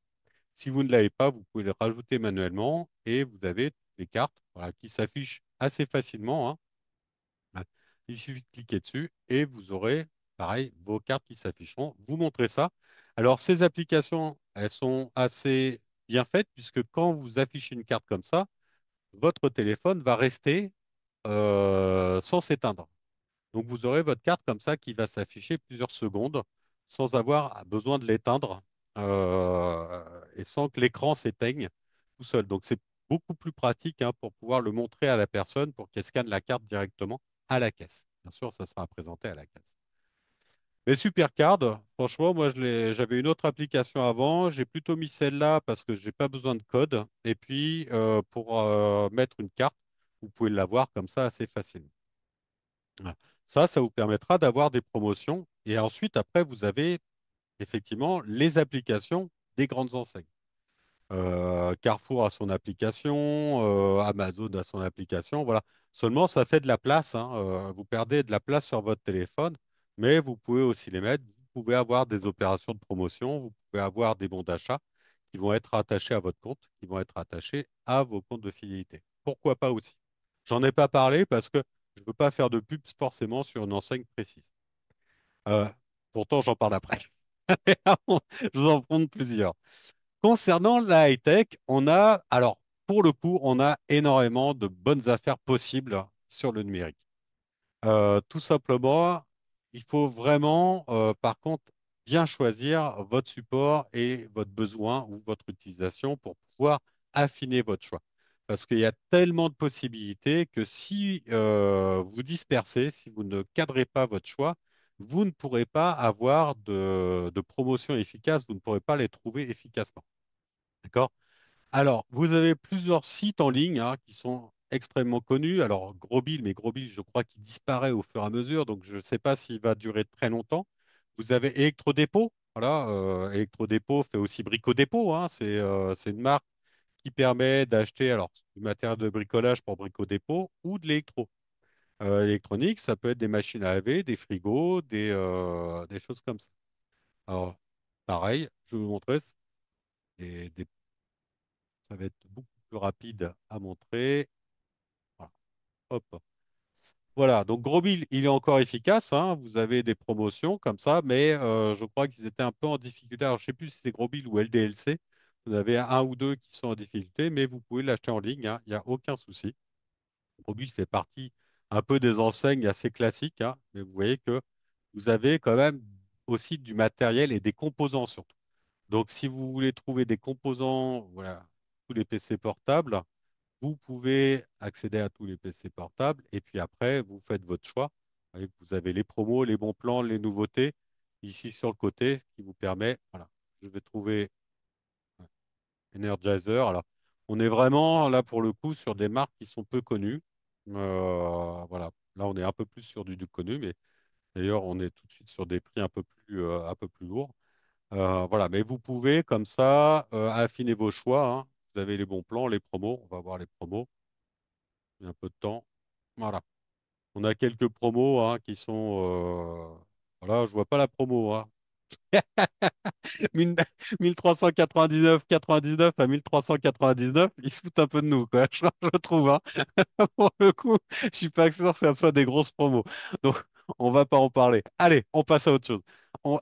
Si vous ne l'avez pas, vous pouvez le rajouter manuellement et vous avez les cartes, voilà, qui s'affichent assez facilement, hein. Ouais. Il suffit de cliquer dessus et vous aurez, pareil, vos cartes qui s'afficheront. Vous montrez ça. Alors, ces applications, elles sont assez bien faites puisque quand vous affichez une carte comme ça, votre téléphone va rester sans s'éteindre. Donc, vous aurez votre carte comme ça qui va s'afficher plusieurs secondes sans avoir besoin de l'éteindre et sans que l'écran s'éteigne tout seul. Donc, c'est beaucoup plus pratique, hein, pour pouvoir le montrer à la personne pour qu'elle scanne la carte directement à la caisse. Bien sûr, ça sera présenté à la caisse. Mais Supercard, franchement, moi, j'avais une autre application avant. J'ai plutôt mis celle-là parce que je n'ai pas besoin de code. Et puis, pour mettre une carte, vous pouvez l'avoir comme ça assez facilement. Voilà. Ça vous permettra d'avoir des promotions. Et ensuite, après, vous avez effectivement les applications des grandes enseignes. Carrefour a son application, Amazon a son application, voilà. Seulement, ça fait de la place, hein, vous perdez de la place sur votre téléphone, mais vous pouvez aussi les mettre. Vous pouvez avoir des opérations de promotion, vous pouvez avoir des bons d'achat qui vont être attachés à votre compte, qui vont être attachés à vos comptes de fidélité. Pourquoi pas aussi? J'en ai pas parlé parce que je ne veux pas faire de pub forcément sur une enseigne précise. Euh, Pourtant, j'en parle après. Je vous en prends plusieurs. Concernant la high-tech, alors pour le coup, on a énormément de bonnes affaires possibles sur le numérique. Tout simplement, il faut vraiment, par contre, bien choisir votre support et votre besoin ou votre utilisation pour pouvoir affiner votre choix. Parce qu'il y a tellement de possibilités que si vous dispersez, si vous ne cadrez pas votre choix, vous ne pourrez pas avoir de promotion efficace, vous ne pourrez pas les trouver efficacement. D'accord? Alors, vous avez plusieurs sites en ligne hein, qui sont extrêmement connus. Alors, Grosbill, mais Grosbill, je crois qu'il disparaît au fur et à mesure, donc je ne sais pas s'il va durer très longtemps. Vous avez Electrodépôt. Voilà, Electrodépôt fait aussi Brico-Dépôt. Hein, c'est une marque qui permet d'acheter alors du matériel de bricolage pour Brico-Dépôt ou de l'électro. Électronique, ça peut être des machines à laver, des frigos, des choses comme ça. Alors, pareil, je vais vous montrer. Des Ça va être beaucoup plus rapide à montrer. Voilà. Hop. Voilà, donc Grosbill, il est encore efficace, hein. Vous avez des promotions comme ça, mais je crois qu'ils étaient un peu en difficulté. Alors, je ne sais plus si c'est Grosbill ou LDLC. Vous avez un ou deux qui sont en difficulté, mais vous pouvez l'acheter en ligne, hein. Il n'y a aucun souci. Grosbill fait partie un peu des enseignes assez classiques, hein, mais vous voyez que vous avez quand même aussi du matériel et des composants surtout. Donc, si vous voulez trouver des composants, voilà, tous les PC portables, vous pouvez accéder à tous les PC portables et puis après, vous faites votre choix. Vous avez les promos, les bons plans, les nouveautés ici sur le côté qui vous permet, voilà, je vais trouver Energizer. Alors, on est vraiment là pour le coup sur des marques qui sont peu connues. Voilà, là on est un peu plus sur du connu, mais d'ailleurs on est tout de suite sur des prix un peu plus lourds. Voilà, mais vous pouvez comme ça affiner vos choix, hein. Vous avez les bons plans, les promos. On va voir les promos. Il y a un peu de temps. Voilà. On a quelques promos hein, qui sont. Voilà, je vois pas la promo. Hein. 1399, 99 à 1399, ils se foutent un peu de nous, quoi, je trouve. Hein. Pour le coup, je suis pas sûr que ça soit des grosses promos. Donc, on va pas en parler. Allez, on passe à autre chose.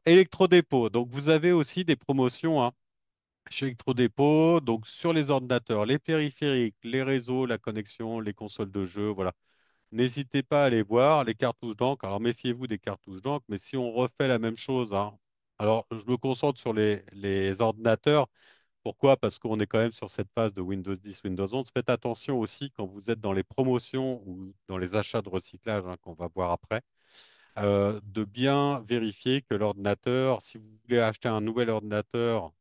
Électrodépôt. Donc, vous avez aussi des promotions hein, chez Electrodépôt. Donc, sur les ordinateurs, les périphériques, les réseaux, la connexion, les consoles de jeux, voilà. N'hésitez pas à aller voir les cartouches d'encre. Alors méfiez-vous des cartouches d'encre, mais si on refait la même chose, hein, alors je me concentre sur les ordinateurs. Pourquoi? Parce qu'on est quand même sur cette phase de Windows 10, Windows 11. Faites attention aussi quand vous êtes dans les promotions ou dans les achats de recyclage hein, qu'on va voir après, de bien vérifier que l'ordinateur, si vous voulez acheter un nouvel ordinateur,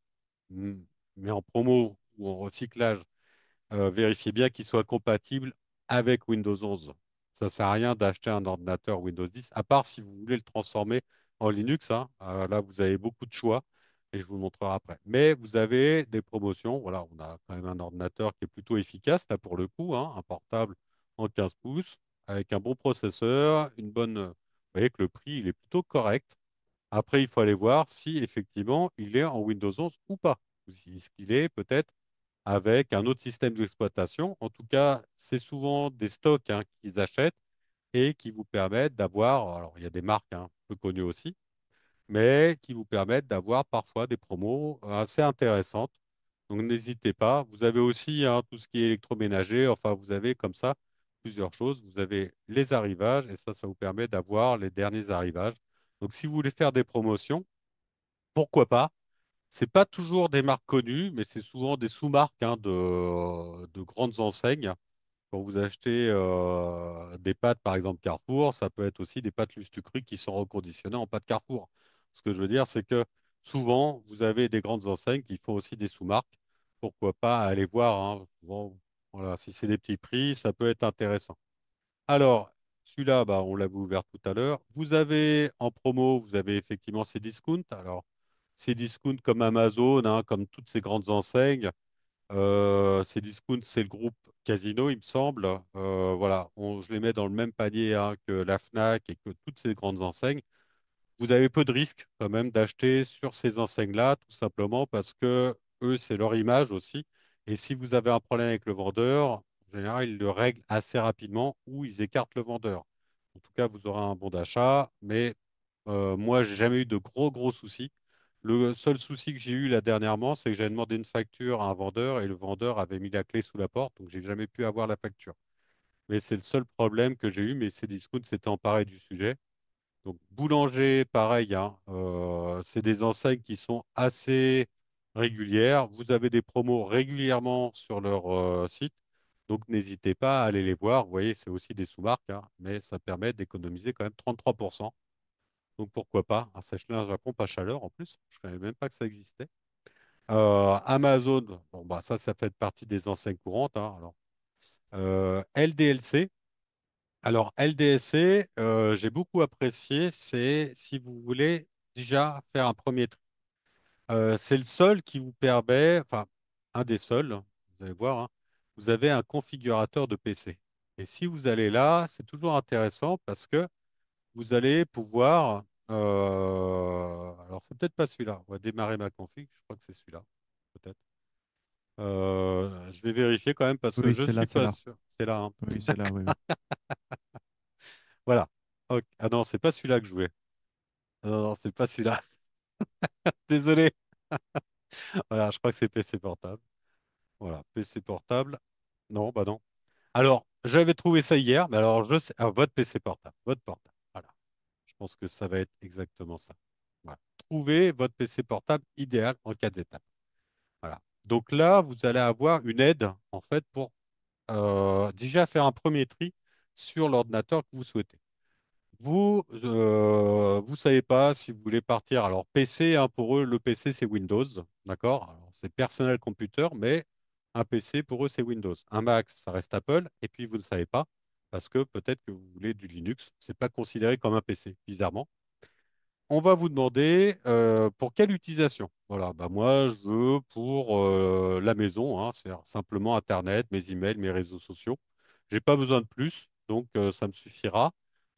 hmm, mais en promo ou en recyclage, vérifiez bien qu'il soit compatible avec Windows 11. Ça ne sert à rien d'acheter un ordinateur Windows 10, à part si vous voulez le transformer en Linux. Hein. Là, vous avez beaucoup de choix et je vous le montrerai après. Mais vous avez des promotions. Voilà, on a quand même un ordinateur qui est plutôt efficace, là, pour le coup, hein, un portable en 15 pouces, avec un bon processeur, une bonne. Vous voyez que le prix, il est plutôt correct. Après, il faut aller voir si effectivement il est en Windows 11 ou pas. Ou si, ce qu'il est peut-être avec un autre système d'exploitation. En tout cas, c'est souvent des stocks hein, qu'ils achètent et qui vous permettent d'avoir, alors il y a des marques hein, peu connues aussi, mais qui vous permettent d'avoir parfois des promos assez intéressantes. Donc n'hésitez pas. Vous avez aussi hein, tout ce qui est électroménager, enfin vous avez comme ça plusieurs choses. Vous avez les arrivages et ça vous permet d'avoir les derniers arrivages. Donc si vous voulez faire des promotions, pourquoi pas? C'est pas toujours des marques connues, mais c'est souvent des sous-marques hein, de grandes enseignes. Quand vous achetez des pâtes, par exemple Carrefour, ça peut être aussi des pâtes Lustucru qui sont reconditionnées en pâtes Carrefour. Ce que je veux dire, c'est que souvent, vous avez des grandes enseignes qui font aussi des sous-marques. Pourquoi pas aller voir, hein. Souvent, voilà, si c'est des petits prix, ça peut être intéressant. Alors, celui-là, bah, on l'avait ouvert tout à l'heure. Vous avez en promo, vous avez effectivement Cdiscount. Alors, Cdiscount comme Amazon, hein, comme toutes ces grandes enseignes. Cdiscount, c'est le groupe Casino, il me semble. Voilà, je les mets dans le même panier, hein, que la Fnac et que toutes ces grandes enseignes. Vous avez peu de risques quand même d'acheter sur ces enseignes-là, tout simplement parce que eux, c'est leur image aussi. Et si vous avez un problème avec le vendeur, en général, ils le règlent assez rapidement ou ils écartent le vendeur. En tout cas, vous aurez un bon d'achat, mais moi, j'ai jamais eu de gros soucis. Le seul souci que j'ai eu là dernièrement, c'est que j'avais demandé une facture à un vendeur et le vendeur avait mis la clé sous la porte, donc j'ai jamais pu avoir la facture. Mais c'est le seul problème que j'ai eu, mais Cdiscount s'était emparé du sujet. Donc, boulanger, pareil, hein, c'est des enseignes qui sont assez régulières. Vous avez des promos régulièrement sur leur site. Donc, n'hésitez pas à aller les voir. Vous voyez, c'est aussi des sous-marques, hein, mais ça permet d'économiser quand même 33%. Donc, pourquoi pas? Un sèche-linge à pompe à chaleur en plus. Je ne savais même pas que ça existait. Amazon, bon, bah, ça fait partie des enseignes courantes, hein. Alors, LDLC. Alors, LDSC, j'ai beaucoup apprécié. C'est si vous voulez déjà faire un premier tri. C'est le seul qui vous permet, enfin, un des seuls, vous allez voir, hein, vous avez un configurateur de PC. Et si vous allez là, c'est toujours intéressant parce que vous allez pouvoir. Alors, c'est peut-être pas celui-là. On va démarrer ma config. Je crois que c'est celui-là, peut-être. Je vais vérifier quand même parce que Oui, je ne c'est là, suis c'est pas là. sûr. C'est là, hein. Oui, c'est là, oui, oui. Voilà. Ok. Ah non, c'est pas celui-là que je voulais. Ah non, non, c'est pas celui-là. Désolé. Voilà, je crois que c'est PC portable. Voilà, PC portable. Non, bah non. Alors, j'avais trouvé ça hier, mais alors je sais. Ah, votre PC portable. Votre portable. Voilà. Je pense que ça va être exactement ça. Voilà. Trouvez votre PC portable idéal en 4 étapes. Voilà. Donc là, vous allez avoir une aide, en fait, pour déjà faire un premier tri sur l'ordinateur que vous souhaitez. Vous savez pas si vous voulez partir. Alors, PC, hein, pour eux, le PC, c'est Windows. D'accord? Alors, c'est personnel computer, mais un PC, pour eux, c'est Windows. Un Mac, ça reste Apple. Et puis, vous ne savez pas, parce que peut-être que vous voulez du Linux. C'est pas considéré comme un PC, bizarrement. On va vous demander pour quelle utilisation. Voilà, bah moi, je veux pour la maison, hein, c'est simplement Internet, mes emails, mes réseaux sociaux. J'ai pas besoin de plus, donc ça me suffira.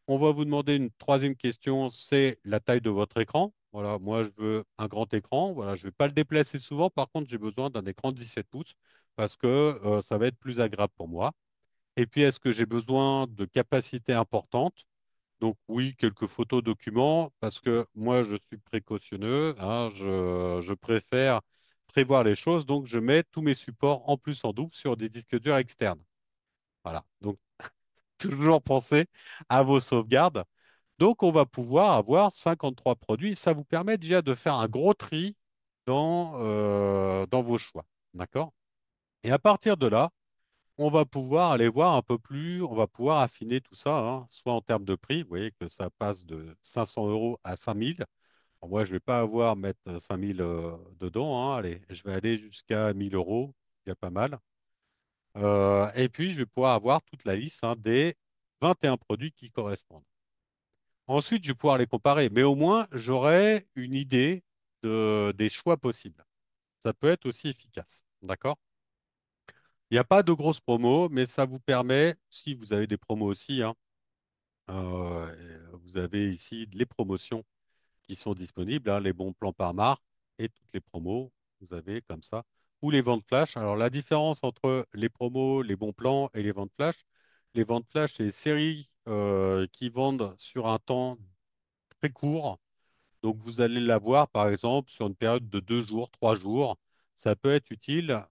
On va vous demander une troisième question, c'est la taille de votre écran. Voilà, moi, je veux un grand écran. Voilà, je ne vais pas le déplacer souvent. Par contre, j'ai besoin d'un écran de 17 pouces parce que ça va être plus agréable pour moi. Et puis, est-ce que j'ai besoin de capacité importante? Donc, oui, quelques photos documents parce que moi, je suis précautionneux, hein, je préfère prévoir les choses. Donc, je mets tous mes supports en plus en double sur des disques durs externes. Voilà. Donc, toujours penser à vos sauvegardes. Donc, on va pouvoir avoir 53 produits. Ça vous permet déjà de faire un gros tri dans vos choix. D'accord? Et à partir de là, on va pouvoir aller voir un peu plus, on va pouvoir affiner tout ça, hein, soit en termes de prix. Vous voyez que ça passe de 500 euros à 5000. Bon, moi, je ne vais pas avoir mettre 5000 dedans, hein. Allez, je vais aller jusqu'à 1000 euros. Il y a pas mal. Et puis, je vais pouvoir avoir toute la liste, hein, des 21 produits qui correspondent. Ensuite, je vais pouvoir les comparer, mais au moins, j'aurai une idée des choix possibles. Ça peut être aussi efficace. D'accord? Il n'y a pas de grosses promos, mais ça vous permet, si vous avez des promos aussi, hein, vous avez ici les promotions qui sont disponibles, hein, les bons plans par marque et toutes les promos, vous avez comme ça, ou les ventes flash. Alors, la différence entre les promos, les bons plans et les ventes flash, c'est les séries qui vendent sur un temps très court. Donc, vous allez l'avoir, par exemple, sur une période de 2 jours, 3 jours. Ça peut être utile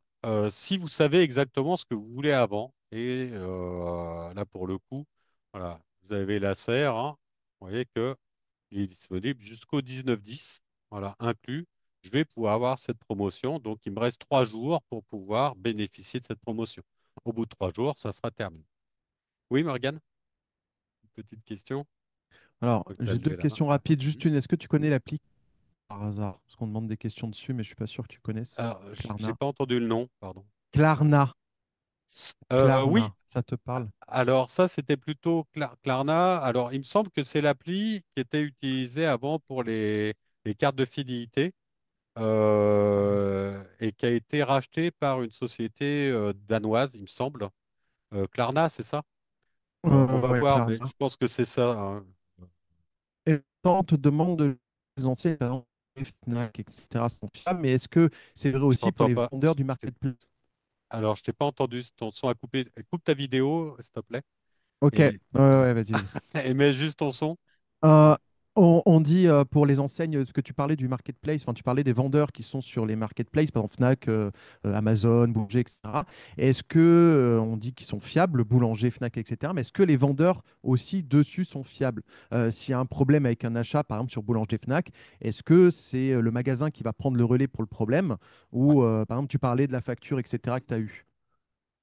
si vous savez exactement ce que vous voulez avant. Et là, pour le coup, voilà, vous avez la serre, hein. Vous voyez que il est disponible jusqu'au 19-10, voilà, inclus. Je vais pouvoir avoir cette promotion. Donc, il me reste 3 jours pour pouvoir bénéficier de cette promotion. Au bout de 3 jours, ça sera terminé. Oui, Morgane, une petite question. Je Alors, crois que tu as j'ai deux levé la main. questions rapides. Juste Mhm. une, est-ce que tu Mhm. connais l'appli par hasard? Parce qu'on demande des questions dessus, mais je suis pas sûr que tu connaisses. Alors, j'ai Klarna. pas entendu le nom, pardon. Klarna. Oui, Klarna, ça te a- parle? alors ça, c'était plutôt Klarna. Alors, il me semble que c'est l'appli qui était utilisée avant pour les cartes de fidélité et qui a été rachetée par une société danoise, il me semble. Klarna, c'est ça? On va Ouais, voir, mais Klarna. je pense que c'est ça, hein. Et quand on te demande de les enseignes, par exemple, Fnac, etc., sont fiables, mais est-ce que c'est vrai Je aussi pour t'entends les pas. vendeurs du marketplace? Alors, je t'ai pas entendu. Ton son a coupé. Coupe ta vidéo, s'il te plaît, Ok, ouais, et, ouais, vas-y, vas-y. et mets juste ton son. Euh, on dit pour les enseignes, ce que tu parlais du marketplace, enfin tu parlais des vendeurs qui sont sur les marketplaces, par exemple Fnac, Amazon, Boulanger, etc. Est-ce que on dit qu'ils sont fiables, Boulanger, Fnac, etc. Mais est-ce que les vendeurs aussi dessus sont fiables? S'il y a un problème avec un achat, par exemple sur Boulanger, Fnac, est-ce que c'est le magasin qui va prendre le relais pour le problème Ouais. ou par exemple tu parlais de la facture, etc. que tu as eu?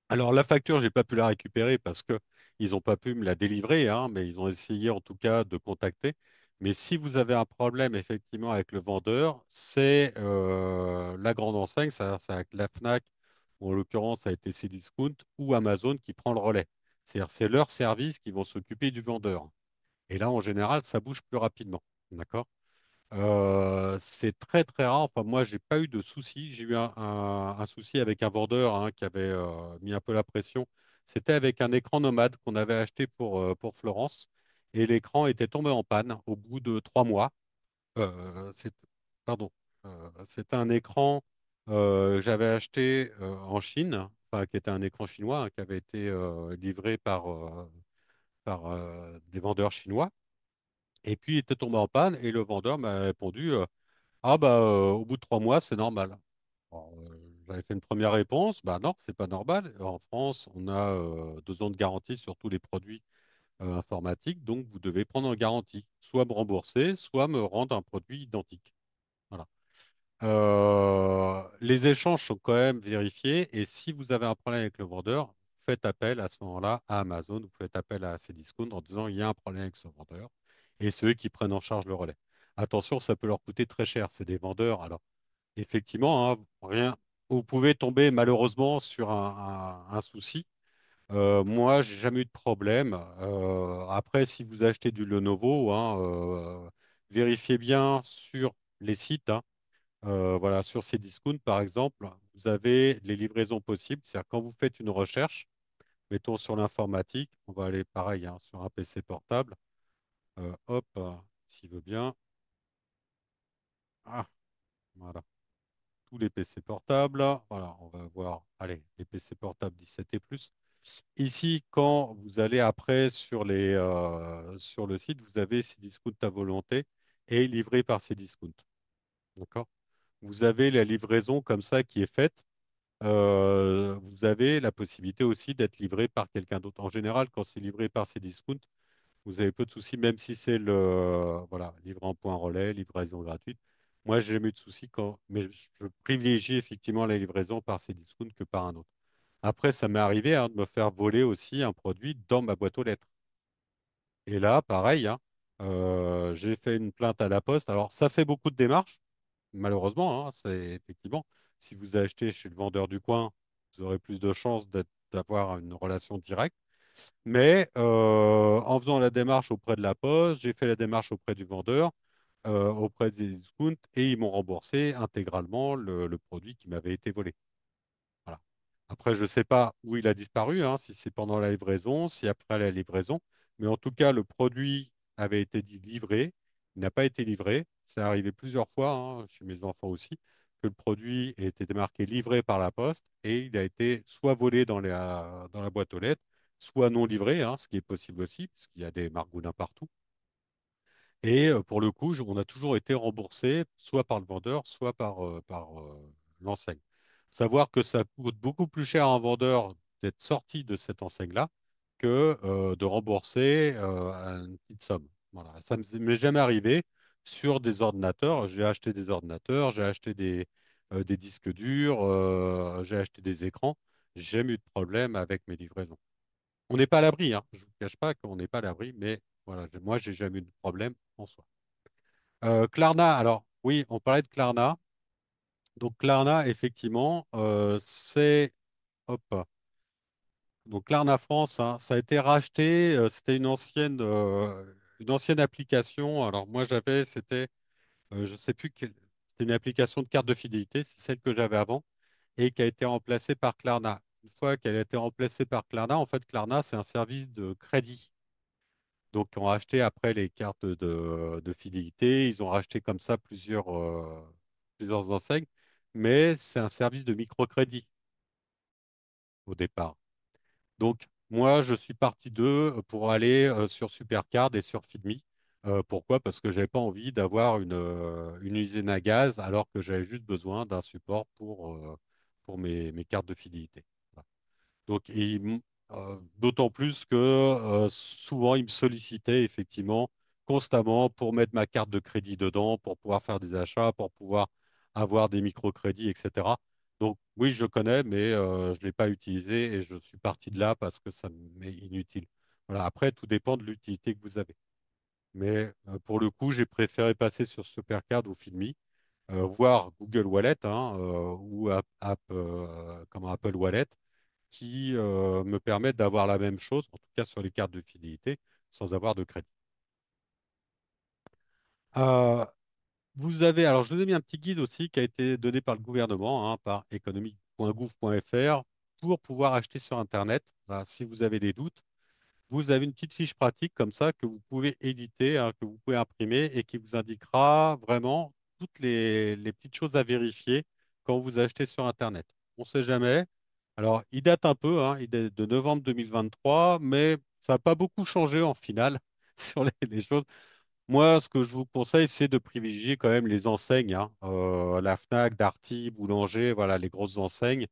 Alors, la facture, j'ai pas pu la récupérer parce que ils n'ont pas pu me la délivrer, hein, mais ils ont essayé en tout cas de contacter. Mais si vous avez un problème effectivement avec le vendeur, c'est la grande enseigne, ça la Fnac, ou en l'occurrence, ça a été Cdiscount ou Amazon qui prend le relais. C'est-à-dire, c'est leur service qui vont s'occuper du vendeur. Et là, en général, ça bouge plus rapidement. D'accord? C'est très très rare. Enfin, moi, j'ai pas eu de souci. J'ai eu un souci avec un vendeur hein, qui avait mis un peu la pression. C'était avec un écran nomade qu'on avait acheté pour Florence. Et l'écran était tombé en panne au bout de 3 mois. Pardon. C'était un écran que j'avais acheté en Chine, enfin, qui était un écran chinois hein, qui avait été livré par des vendeurs chinois. Et puis, il était tombé en panne et le vendeur m'a répondu ah, bah, au bout de 3 mois, c'est normal. Alors, j'avais fait une première réponse bah non, c'est pas normal. En France, on a 2 ans de garantie sur tous les produits informatiques, donc vous devez prendre en garantie, soit me rembourser, soit me rendre un produit identique. Voilà. Les échanges sont quand même vérifiés et si vous avez un problème avec le vendeur, vous faites appel à ce moment-là à Amazon, vous faites appel à Cdiscount en disant il y a un problème avec ce vendeur et c'est eux qui prennent en charge le relais. Attention, ça peut leur coûter très cher. C'est des vendeurs. Alors, effectivement, hein, rien, vous pouvez tomber malheureusement sur un souci. Moi, j'ai jamais eu de problème. Après, si vous achetez du Lenovo, hein, vérifiez bien sur les sites. Hein. Voilà, sur ces discounts, par exemple, vous avez les livraisons possibles. C'est-à-dire quand vous faites une recherche, mettons sur l'informatique, on va aller pareil hein, sur un PC portable. Hop, s'il veut bien. Ah, voilà. Tous les PC portables. Voilà, on va voir, allez, les PC portables 17 et plus. Ici, quand vous allez après sur le site, vous avez Cdiscount à volonté et livré par Cdiscount. D'accord? Vous avez la livraison comme ça qui est faite. Vous avez la possibilité aussi d'être livré par quelqu'un d'autre. En général, quand c'est livré par Cdiscount, vous avez peu de soucis, même si c'est voilà, livré en point relais, livraison gratuite. Moi, j'ai jamais eu de soucis mais je privilégie effectivement la livraison par Cdiscount que par un autre. Après, ça m'est arrivé hein, de me faire voler aussi un produit dans ma boîte aux lettres. Et là, pareil, hein, j'ai fait une plainte à la poste. Alors, ça fait beaucoup de démarches, malheureusement. Hein, c'est effectivement, si vous achetez chez le vendeur du coin, vous aurez plus de chances d'avoir une relation directe. Mais en faisant la démarche auprès de la poste, j'ai fait la démarche auprès du vendeur, auprès des discounts, et ils m'ont remboursé intégralement le produit qui m'avait été volé. Voilà. Après, je ne sais pas où il a disparu, hein, si c'est pendant la livraison, si après la livraison, mais en tout cas, le produit avait été dit livré, il n'a pas été livré. C'est arrivé plusieurs fois, hein, chez mes enfants aussi, que le produit ait été marqué livré par la poste et il a été soit volé dans la boîte aux lettres, soit non livré, hein, ce qui est possible aussi, puisqu'il y a des margoulins partout. Et pour le coup, on a toujours été remboursé, soit par le vendeur, soit par l'enseigne. Savoir que ça coûte beaucoup plus cher à un vendeur d'être sorti de cette enseigne-là que de rembourser une petite somme. Voilà. Ça ne m'est jamais arrivé sur des ordinateurs. J'ai acheté des ordinateurs, j'ai acheté des disques durs, j'ai acheté des écrans. J'ai jamais eu de problème avec mes livraisons. On n'est pas à l'abri, hein. Je ne vous cache pas qu'on n'est pas à l'abri, mais voilà, moi, j'ai jamais eu de problème en soi. Klarna, alors oui, on parlait de Klarna. Donc Klarna, effectivement, c'est hop, Donc Klarna France, hein, ça a été racheté. C'était une ancienne application. Alors moi j'avais, c'était, je ne sais plus c'était une application de carte de fidélité, c'est celle que j'avais avant, et qui a été remplacée par Klarna. Une fois qu'elle a été remplacée par Klarna, en fait Klarna c'est un service de crédit. Donc ils ont racheté après les cartes de fidélité. Ils ont racheté comme ça plusieurs enseignes, mais c'est un service de microcrédit au départ. Donc, moi, je suis parti d'eux pour aller sur Supercard et sur Fidmi. Pourquoi? Parce que j'avais pas envie d'avoir une usine à gaz alors que j'avais juste besoin d'un support pour mes cartes de fidélité. Voilà. Donc, d'autant plus que souvent, ils me sollicitaient effectivement constamment pour mettre ma carte de crédit dedans, pour pouvoir faire des achats, pour pouvoir avoir des microcrédits, etc. Donc, oui, je connais, mais je ne l'ai pas utilisé et je suis parti de là parce que ça m'est inutile. Voilà. Après, tout dépend de l'utilité que vous avez. Mais pour le coup, j'ai préféré passer sur Supercard ou Filmi, voire Google Wallet hein, ou comme Apple Wallet qui me permettent d'avoir la même chose, en tout cas sur les cartes de fidélité, sans avoir de crédit. Euh, Vous avez, alors je vous ai mis un petit guide aussi qui a été donné par le gouvernement, hein, par économique.gouv.fr, pour pouvoir acheter sur Internet. Voilà, si vous avez des doutes, vous avez une petite fiche pratique comme ça que vous pouvez éditer, hein, que vous pouvez imprimer et qui vous indiquera vraiment toutes les petites choses à vérifier quand vous achetez sur Internet. On ne sait jamais. Alors, il date un peu, hein, il date de novembre 2023, mais ça n'a pas beaucoup changé en finale sur les choses. Moi, ce que je vous conseille, c'est de privilégier quand même les enseignes, hein. La Fnac, Darty, Boulanger, voilà, les grosses enseignes.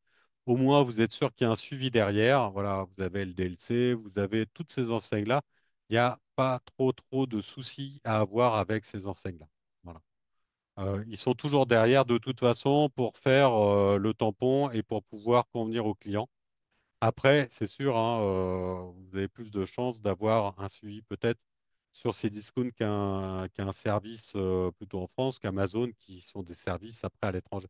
Au moins, vous êtes sûr qu'il y a un suivi derrière. Voilà, vous avez le DLC, vous avez toutes ces enseignes-là. Il n'y a pas trop de soucis à avoir avec ces enseignes-là. Voilà. Ils sont toujours derrière de toute façon pour faire le tampon et pour pouvoir convenir aux clients. Après, c'est sûr, hein, vous avez plus de chances d'avoir un suivi peut-être sur ces discounts qu'un service plutôt en France, qu'Amazon, qui sont des services après à l'étranger.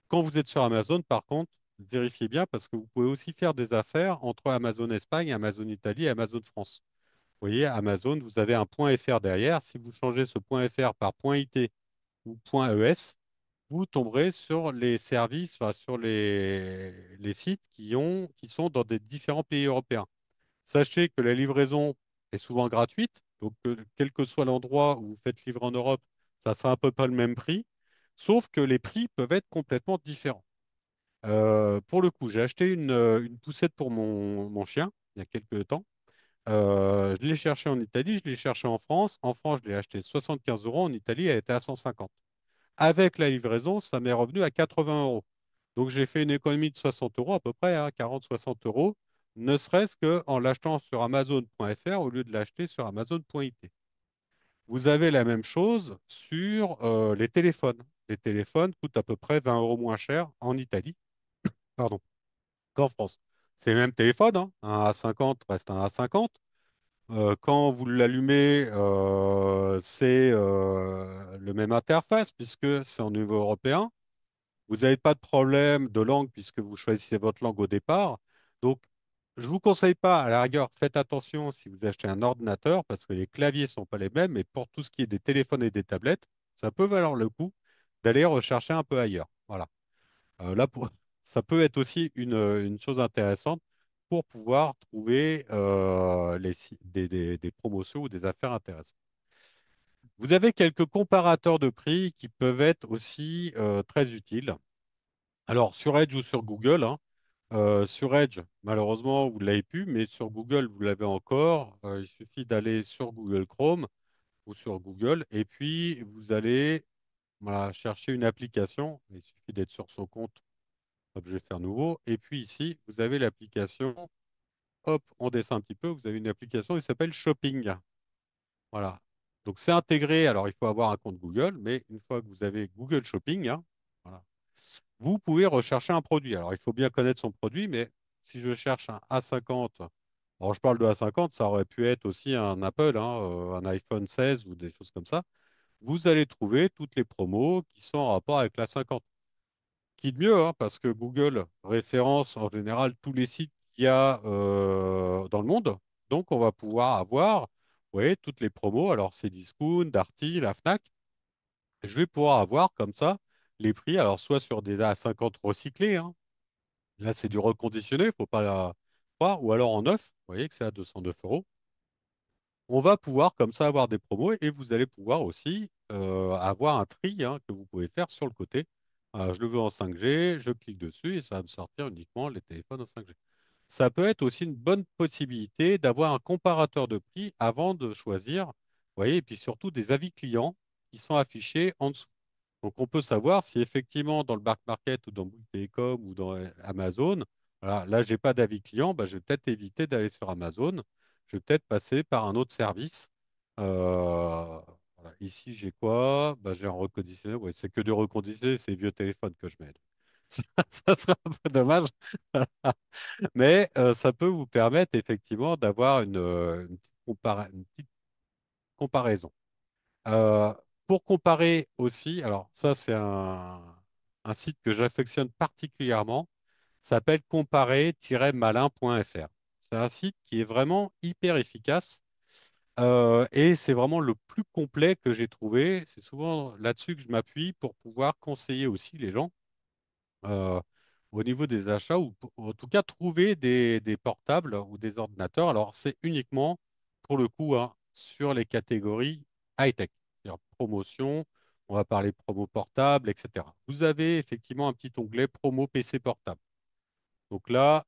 Quand vous êtes sur Amazon, par contre, vérifiez bien parce que vous pouvez aussi faire des affaires entre Amazon Espagne, Amazon Italie et Amazon France. Vous voyez, Amazon, vous avez un point .fr derrière. Si vous changez ce point .fr par point .it ou point .es, vous tomberez sur les services, enfin, sur les sites qui sont dans des différents pays européens. Sachez que la livraison est souvent gratuite, donc quel que soit l'endroit où vous faites livrer en Europe, ça sera à peu près le même prix, sauf que les prix peuvent être complètement différents. Pour le coup, j'ai acheté une poussette pour mon chien il y a quelques temps. Je l'ai cherché en Italie, je l'ai cherché en France. En France, je l'ai acheté 75 euros. En Italie, elle était à 150. Avec la livraison, ça m'est revenu à 80 euros. Donc j'ai fait une économie de 60 euros à peu près, hein, 40-60 euros, ne serait-ce qu'en l'achetant sur Amazon.fr au lieu de l'acheter sur Amazon.it. Vous avez la même chose sur les téléphones. Les téléphones coûtent à peu près 20 euros moins cher en Italie, pardon, qu'en France. C'est le même téléphone, hein, un A50 reste un A50. Quand vous l'allumez, c'est le même interface puisque c'est en niveau européen. Vous n'avez pas de problème de langue puisque vous choisissez votre langue au départ. Donc, je ne vous conseille pas, à la rigueur, faites attention si vous achetez un ordinateur parce que les claviers ne sont pas les mêmes. Et pour tout ce qui est des téléphones et des tablettes, ça peut valoir le coup d'aller rechercher un peu ailleurs. Voilà. Là, ça peut être aussi une chose intéressante pour pouvoir trouver des promotions ou des affaires intéressantes. Vous avez quelques comparateurs de prix qui peuvent être aussi très utiles. Alors, sur Edge ou sur Google, hein, sur Edge, malheureusement, vous ne l'avez plus, mais sur Google, vous l'avez encore. Il suffit d'aller sur Google Chrome ou sur Google, et puis vous allez voilà, chercher une application. Il suffit d'être sur son compte. Hop, je vais faire nouveau. Et puis ici, vous avez l'application. Hop, on descend un petit peu. Vous avez une application qui s'appelle Shopping. Voilà. Donc, c'est intégré. Alors, il faut avoir un compte Google, mais une fois que vous avez Google Shopping, hein, voilà, vous pouvez rechercher un produit. Alors, il faut bien connaître son produit, mais si je cherche un A50, alors je parle de A50, ça aurait pu être aussi un Apple, hein, un iPhone 16 ou des choses comme ça. Vous allez trouver toutes les promos qui sont en rapport avec l'A50. Qui de mieux, hein, parce que Google référence en général tous les sites qu'il y a dans le monde. Donc, on va pouvoir avoir, vous voyez, toutes les promos. Alors, c'est Discount, Darty, la Fnac. Je vais pouvoir avoir comme ça les prix. Alors, soit sur des A50 recyclés, hein. Là, c'est du reconditionné, il ne faut pas la croire. Ou alors en neuf, vous voyez que c'est à 209 euros. On va pouvoir comme ça avoir des promos et vous allez pouvoir aussi avoir un tri hein, que vous pouvez faire sur le côté. Je le veux en 5G, je clique dessus et ça va me sortir uniquement les téléphones en 5G. Ça peut être aussi une bonne possibilité d'avoir un comparateur de prix avant de choisir, vous voyez, et puis surtout des avis clients qui sont affichés en dessous. Donc, on peut savoir si effectivement dans le Back Market ou dans Bouygues Télécom ou dans Amazon, voilà, là, j'ai pas d'avis client, bah, je vais peut-être éviter d'aller sur Amazon. Je vais peut-être passer par un autre service. Voilà. Ici, j'ai quoi? Bah, j'ai un reconditionné. Ouais, c'est que du reconditionné, c'est vieux téléphone que je mets. Ça, ça sera un peu dommage. Mais ça peut vous permettre effectivement d'avoir une petite comparaison. Euh, pour comparer aussi, alors ça c'est un site que j'affectionne particulièrement, ça s'appelle comparer-malin.fr. C'est un site qui est vraiment hyper efficace et c'est vraiment le plus complet que j'ai trouvé. C'est souvent là-dessus que je m'appuie pour pouvoir conseiller aussi les gens euh, au niveau des achats ou en tout cas trouver des portables ou des ordinateurs. Alors, c'est uniquement pour le coup hein, sur les catégories high-tech, c'est-à-dire promotion, on va parler promo portable, etc. Vous avez effectivement un petit onglet promo PC portable. Donc là,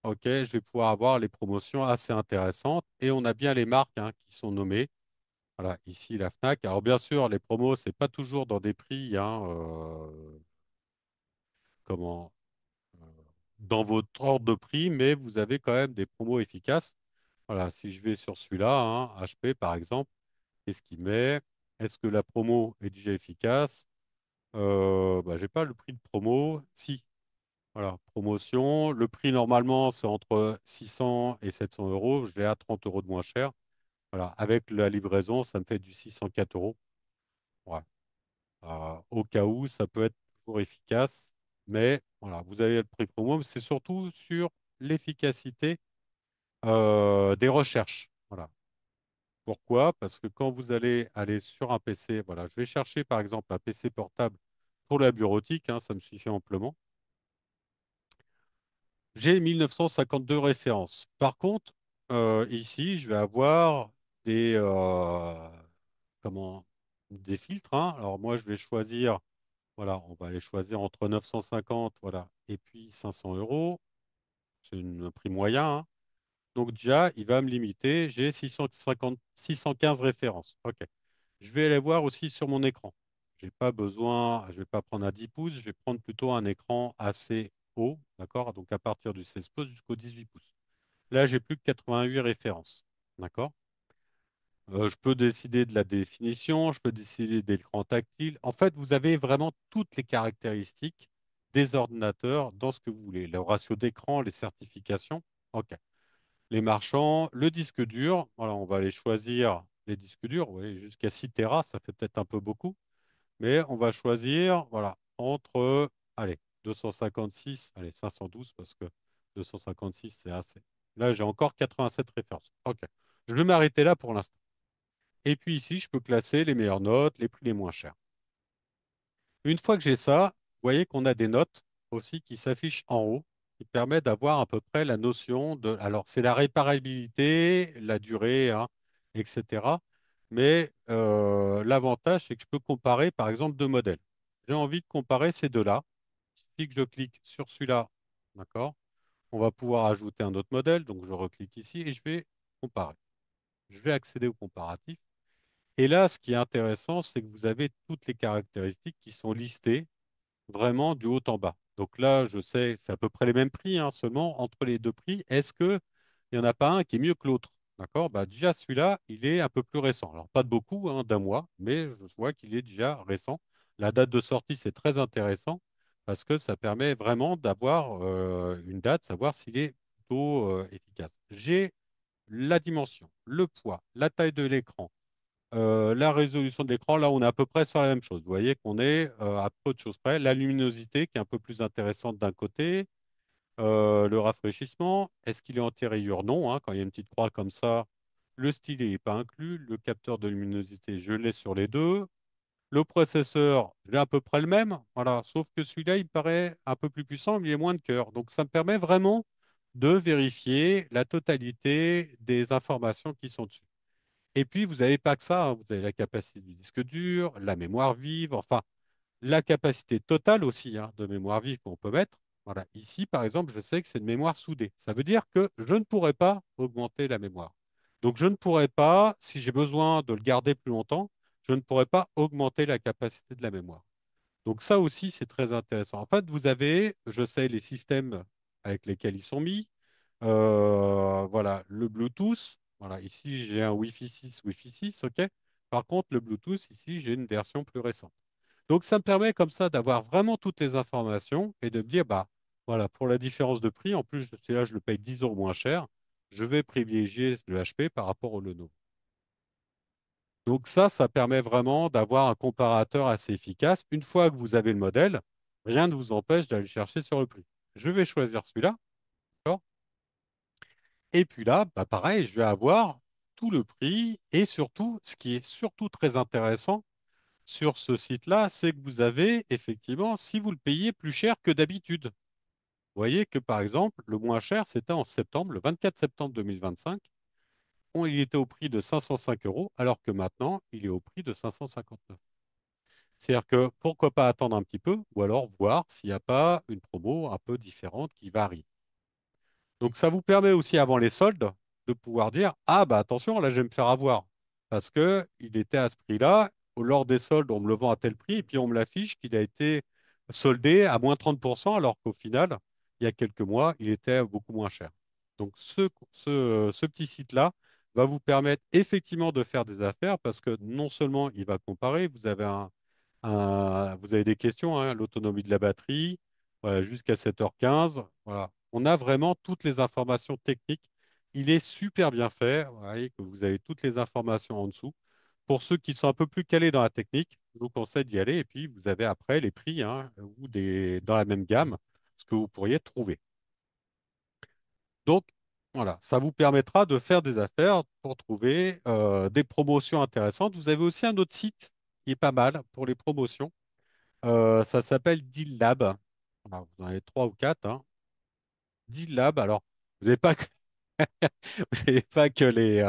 OK, je vais pouvoir avoir les promotions assez intéressantes et on a bien les marques hein, qui sont nommées. Voilà, ici la Fnac. Alors bien sûr, les promos, c'est pas toujours dans des prix hein, comment euh, dans votre ordre de prix, mais vous avez quand même des promos efficaces. Voilà, si je vais sur celui-là, hein, HP par exemple, qu'est-ce qu'il met? Est-ce que la promo est déjà efficace? Bah, j'ai pas le prix de promo. Si, voilà, promotion. Le prix normalement c'est entre 600 et 700 euros. Je l'ai à 30 euros de moins cher. Voilà, avec la livraison, ça me fait du 604 euros. Ouais. Au cas où, ça peut être toujours efficace, mais voilà, vous avez le prix promo, mais c'est surtout sur l'efficacité des recherches. Voilà. Pourquoi? Parce que quand vous allez aller sur un PC, voilà, je vais chercher par exemple un PC portable pour la bureautique, hein, ça me suffit amplement. J'ai 1952 références. Par contre, ici, je vais avoir des, comment, des filtres, hein. Alors moi, je vais choisir, voilà, on va aller choisir entre 950, voilà, et puis 500 euros. C'est un prix moyen, hein. Donc déjà, il va me limiter. J'ai 650, 615 références. OK. Je vais aller voir aussi sur mon écran. J'ai pas besoin, je vais pas prendre un 10 pouces, je vais prendre plutôt un écran assez haut, d'accord? Donc à partir du 16 pouces jusqu'au 18 pouces. Là, j'ai plus que 88 références, d'accord? Je peux décider de la définition, je peux décider de l'écran tactile. En fait, vous avez vraiment toutes les caractéristiques des ordinateurs dans ce que vous voulez. Le ratio d'écran, les certifications. OK. Les marchands, le disque dur. Voilà, on va aller choisir les disques durs. Oui, jusqu'à 6 Tera, ça fait peut-être un peu beaucoup. Mais on va choisir, voilà, entre, allez, 256, allez, 512, parce que 256, c'est assez. Là, j'ai encore 87 références. OK. Je vais m'arrêter là pour l'instant. Et puis ici, je peux classer les meilleures notes, les prix les moins chers. Une fois que j'ai ça, vous voyez qu'on a des notes aussi qui s'affichent en haut, qui permettent d'avoir à peu près la notion de... Alors, c'est la réparabilité, la durée, hein, etc. Mais l'avantage, c'est que je peux comparer, par exemple, deux modèles. J'ai envie de comparer ces deux-là. Si que je clique sur celui-là, d'accord, on va pouvoir ajouter un autre modèle. Donc, je reclique ici et je vais comparer. Je vais accéder au comparatif. Et là, ce qui est intéressant, c'est que vous avez toutes les caractéristiques qui sont listées vraiment du haut en bas. Donc là, je sais, c'est à peu près les mêmes prix, hein, seulement entre les deux prix, est-ce qu'il n'y en a pas un qui est mieux que l'autre? D'accord? Bah, déjà, celui-là, il est un peu plus récent. Alors, pas de beaucoup, hein, d'un mois, mais je vois qu'il est déjà récent. La date de sortie, c'est très intéressant parce que ça permet vraiment d'avoir une date, savoir s'il est plutôt efficace. J'ai la dimension, le poids, la taille de l'écran, la résolution de l'écran, là, on est à peu près sur la même chose. Vous voyez qu'on est à peu de choses près. La luminosité qui est un peu plus intéressante d'un côté. Le rafraîchissement, est-ce qu'il est anti-rayure? Non, hein, quand il y a une petite croix comme ça, le stylet n'est pas inclus. Le capteur de luminosité, je l'ai sur les deux. Le processeur, j'ai à peu près le même, voilà, sauf que celui-là, il paraît un peu plus puissant, mais il est moins de cœur. Donc, ça me permet vraiment de vérifier la totalité des informations qui sont dessus. Et puis, vous n'avez pas que ça, hein. Vous avez la capacité du disque dur, la mémoire vive, enfin, la capacité totale aussi hein, de mémoire vive qu'on peut mettre. Voilà. Ici, par exemple, je sais que c'est une mémoire soudée. Ça veut dire que je ne pourrais pas augmenter la mémoire. Donc, je ne pourrais pas, si j'ai besoin de le garder plus longtemps, je ne pourrais pas augmenter la capacité de la mémoire. Donc, ça aussi, c'est très intéressant. En fait, vous avez, je sais, les systèmes avec lesquels ils sont mis. Voilà, le Bluetooth. Voilà, ici, j'ai un Wi-Fi 6, OK. Par contre, le Bluetooth, ici, j'ai une version plus récente. Donc, ça me permet comme ça d'avoir vraiment toutes les informations et de me dire, bah, voilà, pour la différence de prix, en plus, celui-là, je le paye 10 euros moins cher, je vais privilégier le HP par rapport au Lenovo. Donc, ça permet vraiment d'avoir un comparateur assez efficace. Une fois que vous avez le modèle, rien ne vous empêche d'aller le chercher sur le prix. Je vais choisir celui-là, d'accord. Et puis là, bah, pareil, je vais avoir tout le prix et surtout, ce qui est surtout très intéressant, sur ce site-là, c'est que vous avez effectivement, si vous le payez plus cher que d'habitude. Vous voyez que par exemple, le moins cher, c'était en septembre, le 24 septembre 2025. Il était au prix de 505 euros, alors que maintenant, il est au prix de 559. C'est-à-dire que pourquoi pas attendre un petit peu, ou alors voir s'il n'y a pas une promo un peu différente qui varie. Donc ça vous permet aussi avant les soldes de pouvoir dire, ah bah attention, là je vais me faire avoir parce que il était à ce prix-là. Lors des soldes, on me le vend à tel prix et puis on me l'affiche qu'il a été soldé à moins 30% alors qu'au final, il y a quelques mois, il était beaucoup moins cher. Donc ce petit site-là va vous permettre effectivement de faire des affaires parce que non seulement il va comparer, vous avez des questions, hein, l'autonomie de la batterie, voilà, jusqu'à 7h15. Voilà. On a vraiment toutes les informations techniques. Il est super bien fait. Vous voyez que vous avez toutes les informations en dessous. Pour ceux qui sont un peu plus calés dans la technique, je vous conseille d'y aller. Et puis, vous avez après les prix hein, ou dans la même gamme, ce que vous pourriez trouver. Donc, voilà, ça vous permettra de faire des affaires pour trouver des promotions intéressantes. Vous avez aussi un autre site qui est pas mal pour les promotions. Ça s'appelle Deal Lab. Voilà, vous en avez trois ou quatre. Hein. Deal Lab, alors, vous n'avez pas que, vous n'avez pas que les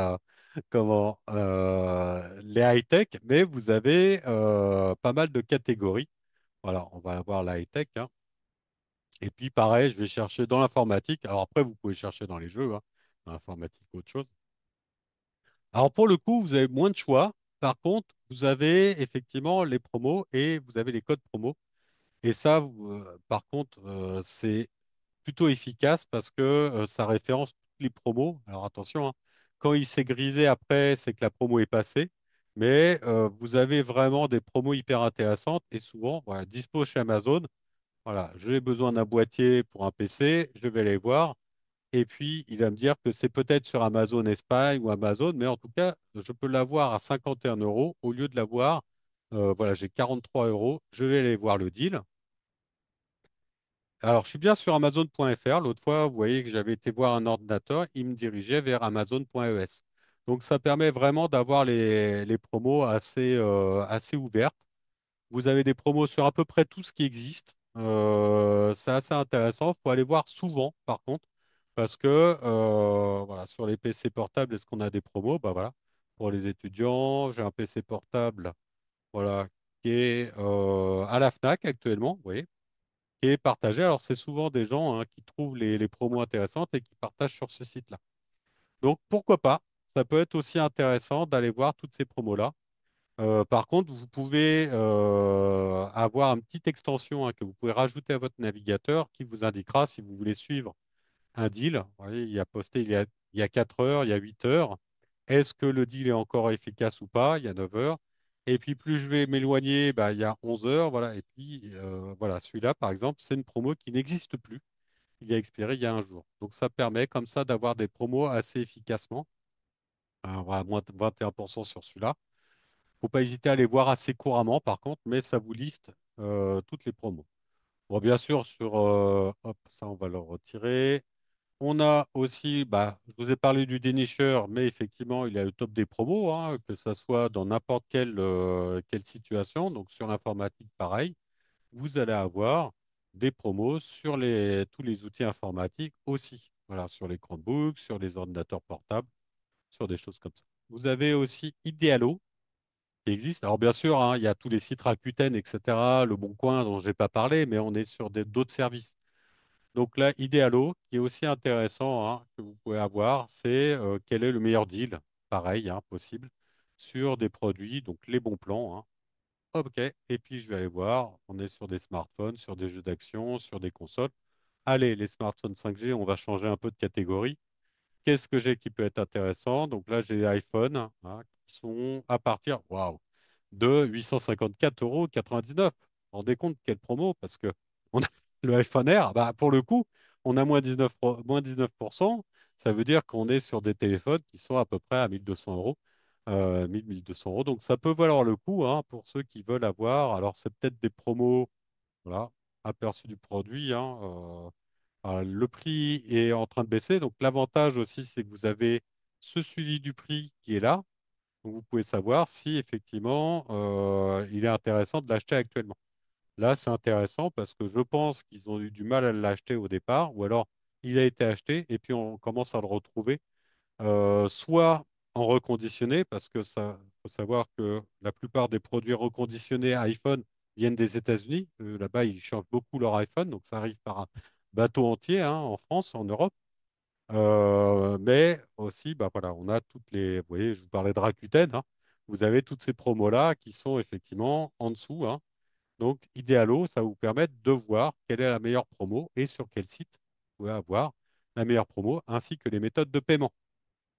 high-tech, mais vous avez pas mal de catégories. Voilà, on va avoir la high-tech. Hein. Et puis, pareil, je vais chercher dans l'informatique. Alors, après, vous pouvez chercher dans les jeux, hein, dans l'informatique, autre chose. Alors, pour le coup, vous avez moins de choix. Par contre, vous avez effectivement les promos et vous avez les codes promo. Et ça, par contre, c'est plutôt efficace parce que ça référence toutes les promos. Alors attention, hein, quand il s'est grisé après, c'est que la promo est passée. Mais vous avez vraiment des promos hyper intéressantes et souvent, voilà, dispo chez Amazon. Voilà, j'ai besoin d'un boîtier pour un PC, je vais aller voir. Et puis, il va me dire que c'est peut-être sur Amazon Espagne ou Amazon, mais en tout cas, je peux l'avoir à 51 euros au lieu de l'avoir. Voilà, j'ai 43 euros. Je vais aller voir le deal. Alors, je suis bien sur Amazon.fr. L'autre fois, vous voyez que j'avais été voir un ordinateur, il me dirigeait vers Amazon.es. Donc, ça permet vraiment d'avoir les promos assez ouvertes. Vous avez des promos sur à peu près tout ce qui existe. C'est assez intéressant. Il faut aller voir souvent, par contre, parce que voilà, sur les PC portables, est-ce qu'on a des promos? Bah voilà, pour les étudiants, j'ai un PC portable, voilà, qui est à la Fnac actuellement. Vous voyez qui est partagé. Alors, c'est souvent des gens hein, qui trouvent les promos intéressantes et qui partagent sur ce site-là. Donc, pourquoi pas? Ça peut être aussi intéressant d'aller voir toutes ces promos-là. Par contre, vous pouvez avoir une petite extension hein, que vous pouvez rajouter à votre navigateur qui vous indiquera si vous voulez suivre un deal. Vous voyez, il y a posté il y a 4 heures, il y a 8 heures. Est-ce que le deal est encore efficace ou pas? Il y a 9 heures. Et puis plus je vais m'éloigner, bah, il y a 11 heures. Voilà. Et puis voilà, celui-là, par exemple, c'est une promo qui n'existe plus. Il a expiré il y a un jour. Donc ça permet comme ça d'avoir des promos assez efficacement. Voilà, moins 21% sur celui-là. Faut pas hésiter à les voir assez couramment, par contre, mais ça vous liste toutes les promos. Bon, bien sûr, hop, ça, on va le retirer. On a aussi, bah, je vous ai parlé du dénicheur, mais effectivement, il est au top des promos, hein, que ce soit dans n'importe quelle situation. Donc, sur l'informatique, pareil, vous allez avoir des promos sur tous les outils informatiques aussi. Voilà, sur les Chromebooks, sur les ordinateurs portables, sur des choses comme ça. Vous avez aussi Idealo qui existe. Alors, bien sûr, hein, il y a tous les sites Rakuten, etc., Le Bon Coin dont je n'ai pas parlé, mais on est sur d'autres services. Donc là, Idealo, qui est aussi intéressant, hein, que vous pouvez avoir, c'est quel est le meilleur deal, pareil, hein, possible, sur des produits, donc les bons plans, hein. OK, et puis je vais aller voir, on est sur des smartphones, sur des jeux d'action, sur des consoles. Allez, les smartphones 5G, on va changer un peu de catégorie. Qu'est-ce que j'ai qui peut être intéressant? Donc là, j'ai les iPhones, hein, qui sont à partir, waouh, de 854,99 €. Vous vous rendez compte quelle promo? Parce que on a le iPhone Air, bah, pour le coup, on a moins 19%. Ça veut dire qu'on est sur des téléphones qui sont à peu près à 1200 euros, 1200 euros. Donc ça peut valoir le coup, hein, pour ceux qui veulent avoir. Alors c'est peut-être des promos, voilà, aperçu du produit, hein, le prix est en train de baisser. Donc l'avantage aussi, c'est que vous avez ce suivi du prix qui est là. Donc, vous pouvez savoir si effectivement il est intéressant de l'acheter actuellement. Là, c'est intéressant parce que je pense qu'ils ont eu du mal à l'acheter au départ, ou alors il a été acheté et puis on commence à le retrouver, soit en reconditionné, parce que ça faut savoir que la plupart des produits reconditionnés iPhone viennent des États-Unis. Là-bas, ils changent beaucoup leur iPhone, donc ça arrive par un bateau entier, hein, en France, en Europe. Mais aussi, bah voilà, on a toutes les. Vous voyez, je vous parlais de Rakuten, hein. Vous avez toutes ces promos-là qui sont effectivement en dessous, hein. Donc, Idealo, ça va vous permettre de voir quelle est la meilleure promo et sur quel site vous pouvez avoir la meilleure promo, ainsi que les méthodes de paiement.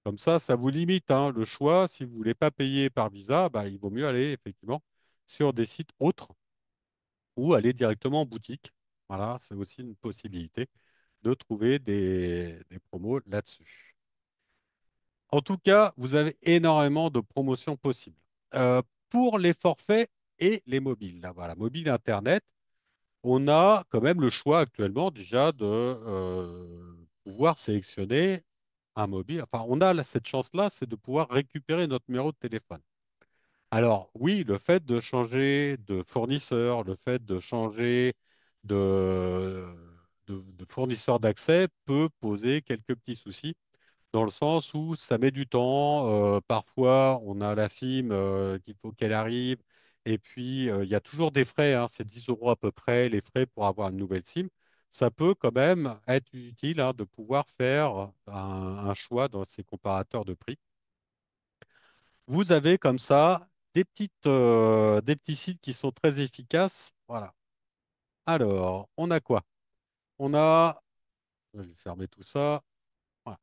Comme ça vous limite, hein, le choix. Si vous ne voulez pas payer par Visa, bah, il vaut mieux aller effectivement sur des sites autres ou aller directement en boutique. Voilà, c'est aussi une possibilité de trouver des promos là-dessus. En tout cas, vous avez énormément de promotions possibles. Euh, pour les forfaits et les mobiles, là, voilà, mobile Internet, on a quand même le choix actuellement déjà de pouvoir sélectionner un mobile. Enfin, on a cette chance-là, c'est de pouvoir récupérer notre numéro de téléphone. Alors, oui, le fait de changer de fournisseur, le fait de changer de, de fournisseur d'accès peut poser quelques petits soucis dans le sens où ça met du temps. Parfois, on a la SIM qu'il faut qu'elle arrive. Et puis, il y a toujours des frais, hein, c'est 10 € à peu près, les frais pour avoir une nouvelle SIM. Ça peut quand même être utile, hein, de pouvoir faire un choix dans ces comparateurs de prix. Vous avez comme ça des petits sites qui sont très efficaces. Voilà. Alors, on a quoi? On a, je vais fermer tout ça. Voilà.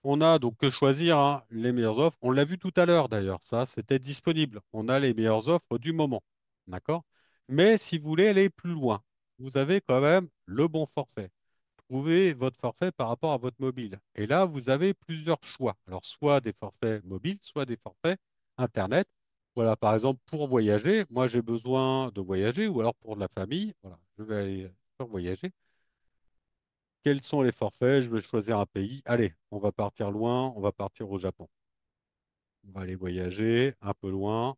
On a donc que choisir, hein, les meilleures offres. On l'a vu tout à l'heure d'ailleurs, ça, c'était disponible. On a les meilleures offres du moment. D'accord? Mais si vous voulez aller plus loin, vous avez quand même le bon forfait. Trouvez votre forfait par rapport à votre mobile. Et là, vous avez plusieurs choix. Alors, soit des forfaits mobiles, soit des forfaits Internet. Voilà, par exemple, pour voyager, moi j'ai besoin de voyager, ou alors pour la famille, voilà, je vais aller faire voyager. Quels sont les forfaits? Je vais choisir un pays. Allez, on va partir loin, on va partir au Japon. On va aller voyager un peu loin,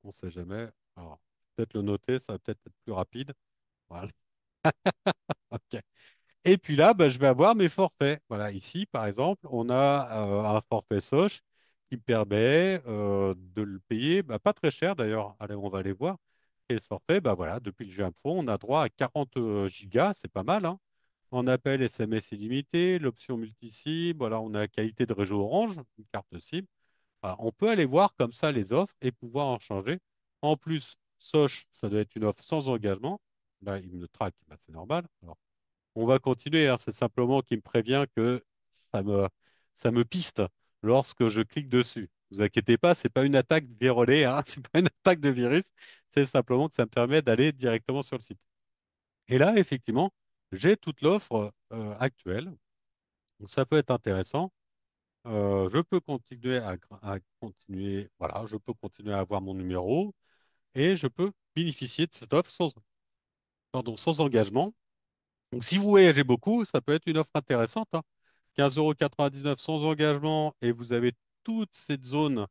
on ne sait jamais. Alors, peut-être le noter, ça va peut-être être plus rapide. Voilà. OK. Et puis là, bah, je vais avoir mes forfaits. Voilà, ici, par exemple, on a un forfait Soch qui me permet de le payer, bah, pas très cher d'ailleurs. Allez, on va aller voir. Et ce forfait, bah, voilà, depuis que j'ai un fonds, on a droit à 40 gigas, c'est pas mal, hein. En appel SMS illimité, l'option multi-SIM, voilà, on a la qualité de réseau Orange, une carte SIM. Voilà, on peut aller voir comme ça les offres et pouvoir en changer. En plus, Soch, ça doit être une offre sans engagement. Là, il me le traque, bah, c'est normal. Alors, on va continuer, hein. C'est simplement qu'il me prévient que ça me, ça me piste lorsque je clique dessus. Ne vous inquiétez pas, c'est pas une attaque vérolée, hein. C'est pas une attaque de virus. C'est simplement que ça me permet d'aller directement sur le site. Et là, effectivement, j'ai toute l'offre actuelle. Donc, ça peut être intéressant. Je peux continuer à continuer, voilà, je peux continuer à avoir mon numéro et je peux bénéficier de cette offre sans. pardon, sans engagement. Donc, si vous voyagez beaucoup, ça peut être une offre intéressante, hein. 15,99 € sans engagement et vous avez toute cette zone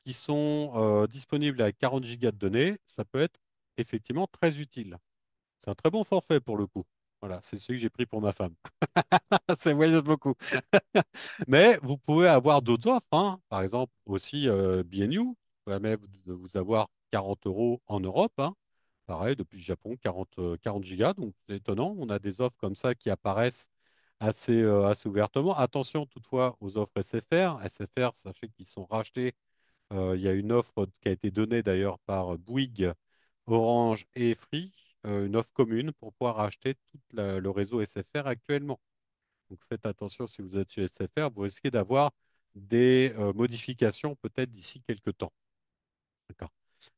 qui sont disponibles à 40 gigas de données. Ça peut être effectivement très utile. C'est un très bon forfait pour le coup. Voilà, c'est celui que j'ai pris pour ma femme. Ça voyage beaucoup. Mais vous pouvez avoir d'autres offres, hein. Par exemple, aussi BNU, qui permet de vous avoir 40 € en Europe, hein. Pareil, depuis le Japon, 40 gigas. Donc, c'est étonnant. On a des offres comme ça qui apparaissent assez ouvertement. Attention toutefois aux offres SFR. SFR, sachez qu'ils sont rachetés. Il y a une offre qui a été donnée d'ailleurs par Bouygues, Orange et Free, une offre commune pour pouvoir racheter tout le réseau SFR actuellement. Donc faites attention si vous êtes chez SFR, vous risquez d'avoir des modifications peut-être d'ici quelques temps. D'accord.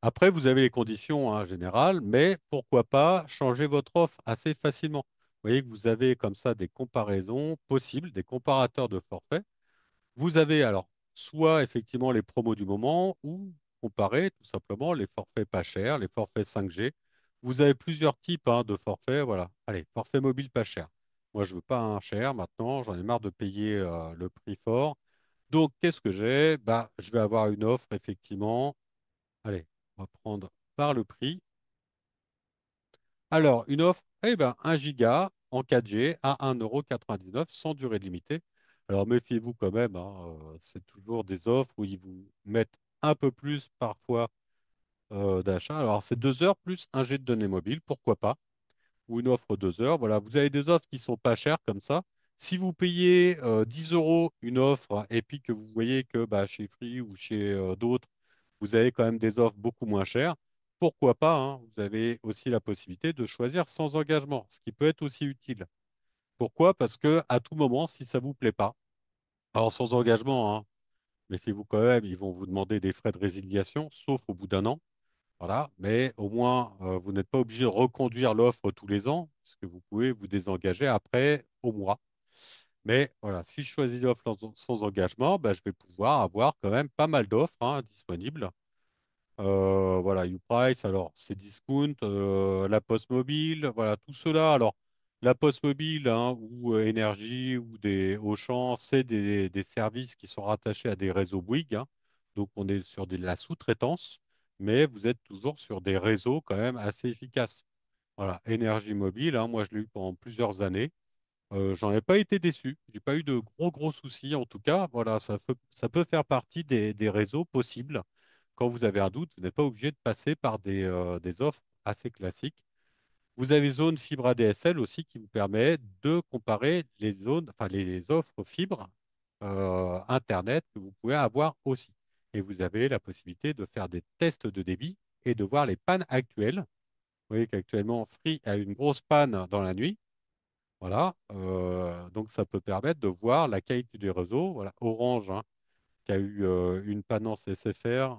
Après, vous avez les conditions hein, générales, mais pourquoi pas changer votre offre assez facilement. Vous voyez que vous avez comme ça des comparaisons possibles, des comparateurs de forfaits. Vous avez alors soit effectivement les promos du moment ou comparer tout simplement les forfaits pas chers, les forfaits 5G. Vous avez plusieurs types hein, de forfaits. Voilà. Allez, forfait mobile pas cher. Moi, je veux pas un cher maintenant. J'en ai marre de payer le prix fort. Donc, qu'est-ce que j'ai? Bah, je vais avoir une offre effectivement. Allez, on va prendre par le prix. Alors, une offre, eh ben, 1 giga en 4G à 1,99 € sans durée limitée. Alors, méfiez-vous quand même, hein, c'est toujours des offres où ils vous mettent un peu plus parfois d'achat. Alors, c'est 2 heures plus un G de données mobiles, pourquoi pas? Ou une offre 2 heures. Voilà, vous avez des offres qui sont pas chères comme ça. Si vous payez 10 € une offre et puis que vous voyez que bah, chez Free ou chez d'autres, vous avez quand même des offres beaucoup moins chères, pourquoi pas, hein, vous avez aussi la possibilité de choisir sans engagement, ce qui peut être aussi utile. Pourquoi? Parce que à tout moment, si ça vous plaît pas, alors sans engagement, hein, méfiez-vous quand même, ils vont vous demander des frais de résiliation, sauf au bout d'un an. Voilà, mais au moins, vous n'êtes pas obligé de reconduire l'offre tous les ans, parce que vous pouvez vous désengager après au mois. Mais voilà, si je choisis l'offre sans engagement, ben, je vais pouvoir avoir quand même pas mal d'offres hein, disponibles. Voilà, YouPrice, alors c'est Discount, la Poste Mobile, voilà, tout cela. Alors, la Poste Mobile hein, ou Énergie ou des Auchan, c'est des services qui sont rattachés à des réseaux Bouygues, hein. Donc, on est sur de la sous-traitance, mais vous êtes toujours sur des réseaux quand même assez efficaces. Voilà, Énergie Mobile, hein, moi je l'ai eu pendant plusieurs années. J'en ai pas été déçu. J'ai pas eu de gros soucis en tout cas. Voilà, ça peut faire partie des réseaux possibles. Quand vous avez un doute, vous n'êtes pas obligé de passer par des offres assez classiques. Vous avez Zone Fibre ADSL aussi qui vous permet de comparer les zones, enfin les offres fibres Internet que vous pouvez avoir aussi. Et vous avez la possibilité de faire des tests de débit et de voir les pannes actuelles. Vous voyez qu'actuellement, Free a une grosse panne dans la nuit. Voilà, donc ça peut permettre de voir la qualité du réseau. Voilà, Orange hein, qui a eu une panne en SFR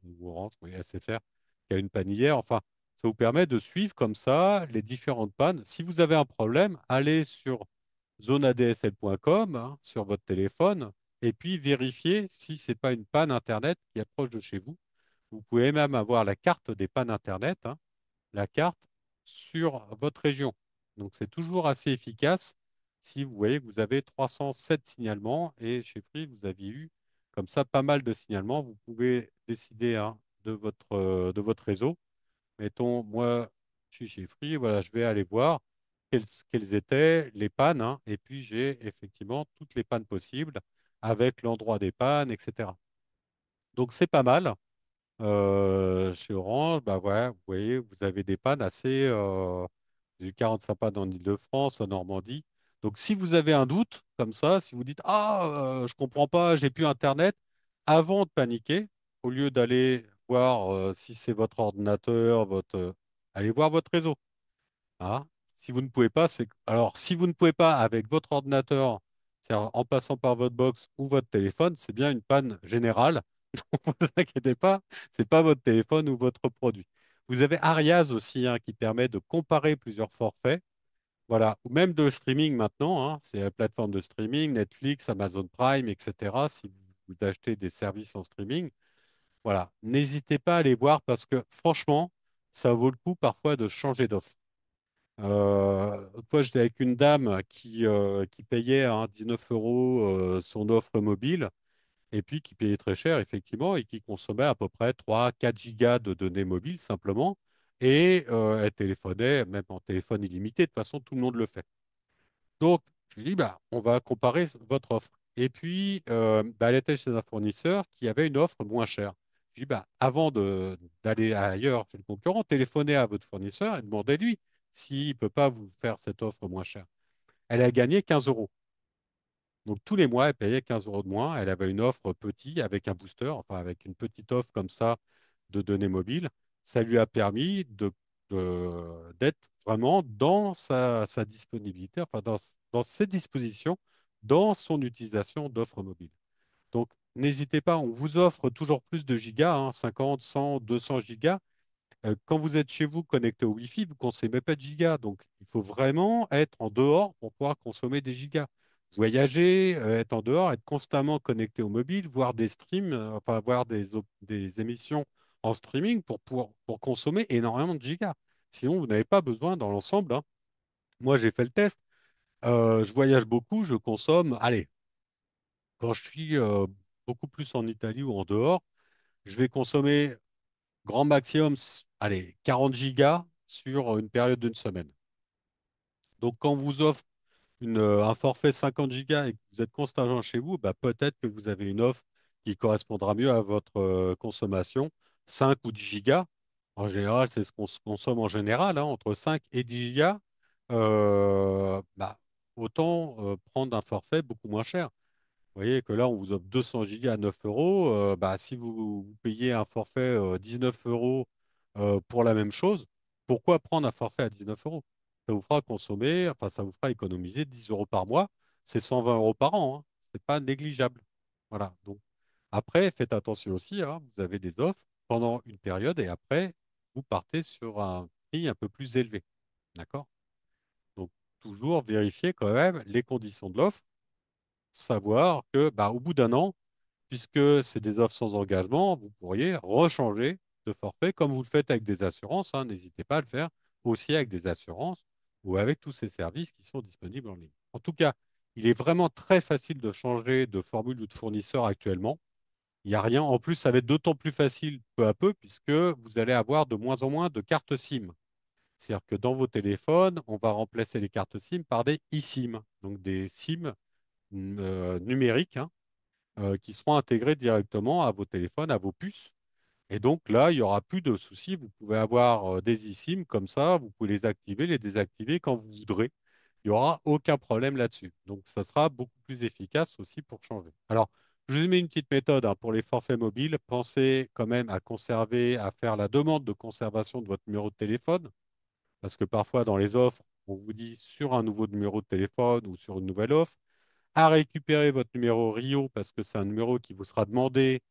ou Orange, oui, SFR, qui a eu une panne hier. Enfin, ça vous permet de suivre comme ça les différentes pannes. Si vous avez un problème, allez sur zoneadsl.com hein, sur votre téléphone et puis vérifiez si ce n'est pas une panne Internet qui est proche de chez vous. Vous pouvez même avoir la carte des pannes Internet, hein, la carte sur votre région. Donc, c'est toujours assez efficace si vous voyez que vous avez 307 signalements et chez Free, vous aviez eu comme ça pas mal de signalements. Vous pouvez décider hein, de votre réseau. Mettons, moi, je suis chez Free, voilà, je vais aller voir quelles étaient les pannes hein, et puis j'ai effectivement toutes les pannes possibles avec l'endroit des pannes, etc. Donc, c'est pas mal. Chez Orange, bah ouais, vous voyez, vous avez des pannes assez. J'ai eu 45 pannes en Île-de-France, en Normandie. Donc, si vous avez un doute comme ça, si vous dites ah, je comprends pas, j'ai plus Internet, avant de paniquer, au lieu d'aller voir si c'est votre ordinateur, allez voir votre réseau. Hein. Si vous ne pouvez pas, alors si vous ne pouvez pas avec votre ordinateur, c'est-à-dire en passant par votre box ou votre téléphone, c'est bien une panne générale. Ne vous inquiétez pas, c'est pas votre téléphone ou votre produit. Vous avez Ariaz aussi hein, qui permet de comparer plusieurs forfaits. Voilà, ou même de streaming maintenant, hein, c'est la plateforme de streaming, Netflix, Amazon Prime, etc. Si vous achetez des services en streaming, voilà, n'hésitez pas à aller voir parce que franchement, ça vaut le coup parfois de changer d'offre. Une fois, j'étais avec une dame qui payait hein, 19 euros son offre mobile et puis qui payait très cher, effectivement, et qui consommait à peu près 3-4 gigas de données mobiles simplement. Et elle téléphonait, même en téléphone illimité. De toute façon, tout le monde le fait. Donc, je lui dis, bah, on va comparer votre offre. Et puis, bah, elle était chez un fournisseur qui avait une offre moins chère. Je lui dis, bah, avant d'aller ailleurs chez le concurrent, téléphonez à votre fournisseur et demandez-lui s'il ne peut pas vous faire cette offre moins chère. Elle a gagné 15 euros. Donc, tous les mois, elle payait 15 euros de moins. Elle avait une offre petit avec un booster, enfin, avec une petite offre comme ça de données mobiles. Ça lui a permis d'être vraiment dans sa disponibilité, enfin, dans ses dispositions, dans son utilisation d'offres mobiles. Donc, n'hésitez pas, on vous offre toujours plus de gigas, hein, 50, 100, 200 gigas. Quand vous êtes chez vous connecté au Wi-Fi, vous ne consommez pas de gigas. Donc, il faut vraiment être en dehors pour pouvoir consommer des gigas. Voyager, être en dehors, être constamment connecté au mobile, voir des streams, enfin, voir des émissions en streaming pour consommer énormément de gigas. Sinon, vous n'avez pas besoin dans l'ensemble, hein. Moi, j'ai fait le test. Je voyage beaucoup, je consomme. Allez, quand je suis beaucoup plus en Italie ou en dehors, je vais consommer grand maximum, allez, 40 gigas sur une période d'une semaine. Donc, quand on vous offre un forfait 50 gigas et que vous êtes constamment chez vous, bah, peut-être que vous avez une offre qui correspondra mieux à votre consommation, 5 ou 10 gigas. En général, c'est ce qu'on se consomme en général, hein, entre 5 et 10 gigas. Bah, autant prendre un forfait beaucoup moins cher. Vous voyez que là, on vous offre 200 gigas à 9 euros. Bah, si vous payez un forfait 19 euros pour la même chose, pourquoi prendre un forfait à 19 euros? Ça vous fera consommer, enfin, ça vous fera économiser 10 euros par mois. C'est 120 euros par an, hein. C'est pas négligeable. Voilà. Donc, après, faites attention aussi, hein, vous avez des offres pendant une période et après, vous partez sur un prix un peu plus élevé. D'accord? Donc, toujours vérifier quand même les conditions de l'offre, savoir que, bah, au bout d'un an, puisque c'est des offres sans engagement, vous pourriez rechanger de forfait comme vous le faites avec des assurances, hein. N'hésitez pas à le faire aussi avec des assurances ou avec tous ces services qui sont disponibles en ligne. En tout cas, il est vraiment très facile de changer de formule ou de fournisseur actuellement. Il n'y a rien. En plus, ça va être d'autant plus facile peu à peu puisque vous allez avoir de moins en moins de cartes SIM. C'est-à-dire que dans vos téléphones, on va remplacer les cartes SIM par des eSIM, donc des SIM numériques, hein, qui seront intégrés directement à vos téléphones, à vos puces. Et donc là, il n'y aura plus de soucis. Vous pouvez avoir des eSIM comme ça, vous pouvez les activer, les désactiver quand vous voudrez. Il n'y aura aucun problème là-dessus. Donc ça sera beaucoup plus efficace aussi pour changer. Alors, je vous mets une petite méthode hein, pour les forfaits mobiles. Pensez quand même à conserver, à faire la demande de conservation de votre numéro de téléphone, parce que parfois dans les offres, on vous dit sur un nouveau numéro de téléphone ou sur une nouvelle offre, à récupérer votre numéro Rio parce que c'est un numéro qui vous sera demandé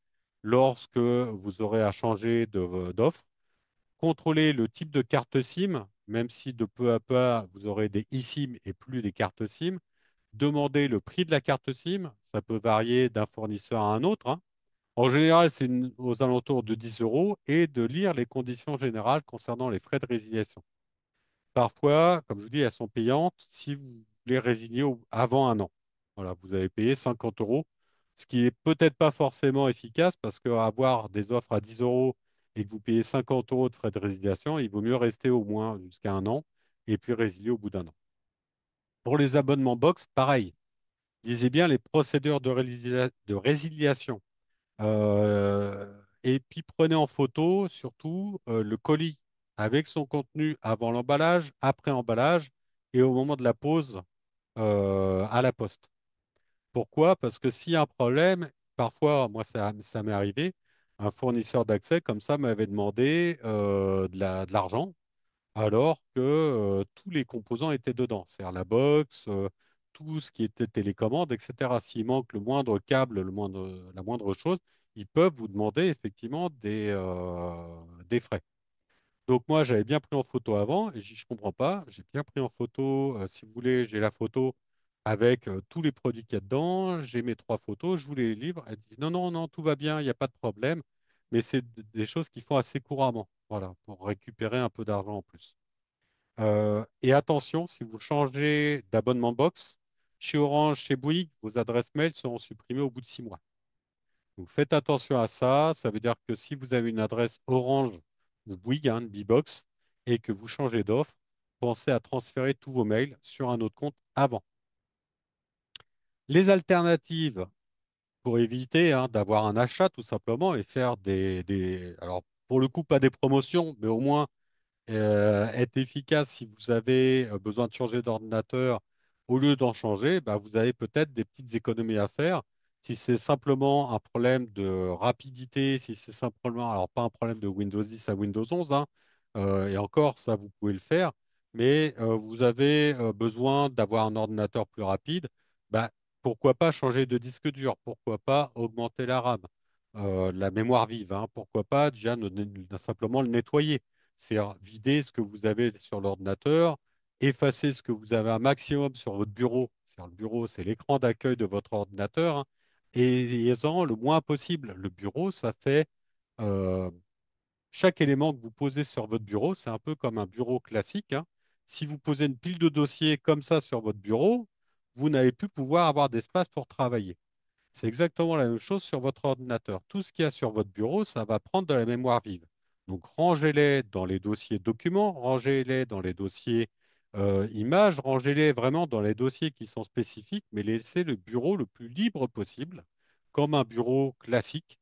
lorsque vous aurez à changer d'offre. Contrôlez le type de carte SIM, même si de peu à peu vous aurez des eSIM et plus des cartes SIM. Demandez le prix de la carte SIM, ça peut varier d'un fournisseur à un autre, hein. En général, c'est aux alentours de 10 euros et de lire les conditions générales concernant les frais de résiliation. Parfois, comme je vous dis, elles sont payantes si vous les résiliez avant un an. Voilà, vous avez payé 50 euros, ce qui est peut-être pas forcément efficace parce qu'avoir des offres à 10 euros et que vous payez 50 euros de frais de résiliation, il vaut mieux rester au moins jusqu'à un an et puis résilier au bout d'un an. Pour les abonnements box, pareil. Lisez bien les procédures de résiliation. Et puis prenez en photo surtout le colis avec son contenu avant l'emballage, après emballage et au moment de la pose à la poste. Pourquoi? Parce que s'il y a un problème, parfois, moi ça m'est arrivé, un fournisseur d'accès comme ça m'avait demandé de l'argent alors que tous les composants étaient dedans, c'est-à-dire la box, tout ce qui était télécommande, etc. S'il manque le moindre câble, la moindre chose, ils peuvent vous demander effectivement des frais. Donc moi, j'avais bien pris en photo avant, et je ne comprends pas, j'ai bien pris en photo, si vous voulez, j'ai la photo avec tous les produits qu'il y a dedans, j'ai mes trois photos, je vous les livre. Elle dit, non, non, non, tout va bien, il n'y a pas de problème, mais c'est des choses qu'ils font assez couramment, voilà, pour récupérer un peu d'argent en plus. Et attention, si vous changez d'abonnement box, chez Orange, chez Bouygues, vos adresses mail seront supprimées au bout de 6 mois. Donc faites attention à ça. Ça veut dire que si vous avez une adresse Orange ou Bouygues, hein, une B-Box, et que vous changez d'offre, pensez à transférer tous vos mails sur un autre compte avant. Les alternatives pour éviter hein, d'avoir un achat tout simplement et faire alors pour le coup pas des promotions, mais au moins être efficace si vous avez besoin de changer d'ordinateur, au lieu d'en changer, bah, vous avez peut-être des petites économies à faire. Si c'est simplement un problème de rapidité, si c'est simplement, alors pas un problème de Windows 10 à Windows 11, hein, et encore, ça, vous pouvez le faire, mais vous avez besoin d'avoir un ordinateur plus rapide, bah, pourquoi pas changer de disque dur? Pourquoi pas augmenter la RAM, la mémoire vive, hein, pourquoi pas déjà simplement le nettoyer? C'est vider ce que vous avez sur l'ordinateur, effacer ce que vous avez un maximum sur votre bureau. Le bureau, c'est l'écran d'accueil de votre ordinateur, hein, et en le moins possible. Le bureau, ça fait euh, chaque élément que vous posez sur votre bureau, c'est un peu comme un bureau classique, hein. Si vous posez une pile de dossiers comme ça sur votre bureau, vous n'allez plus pouvoir avoir d'espace pour travailler. C'est exactement la même chose sur votre ordinateur. Tout ce qu'il y a sur votre bureau, ça va prendre de la mémoire vive. Donc, rangez-les dans les dossiers documents, rangez-les dans les dossiers images, rangez-les vraiment dans les dossiers qui sont spécifiques, mais laissez le bureau le plus libre possible, comme un bureau classique.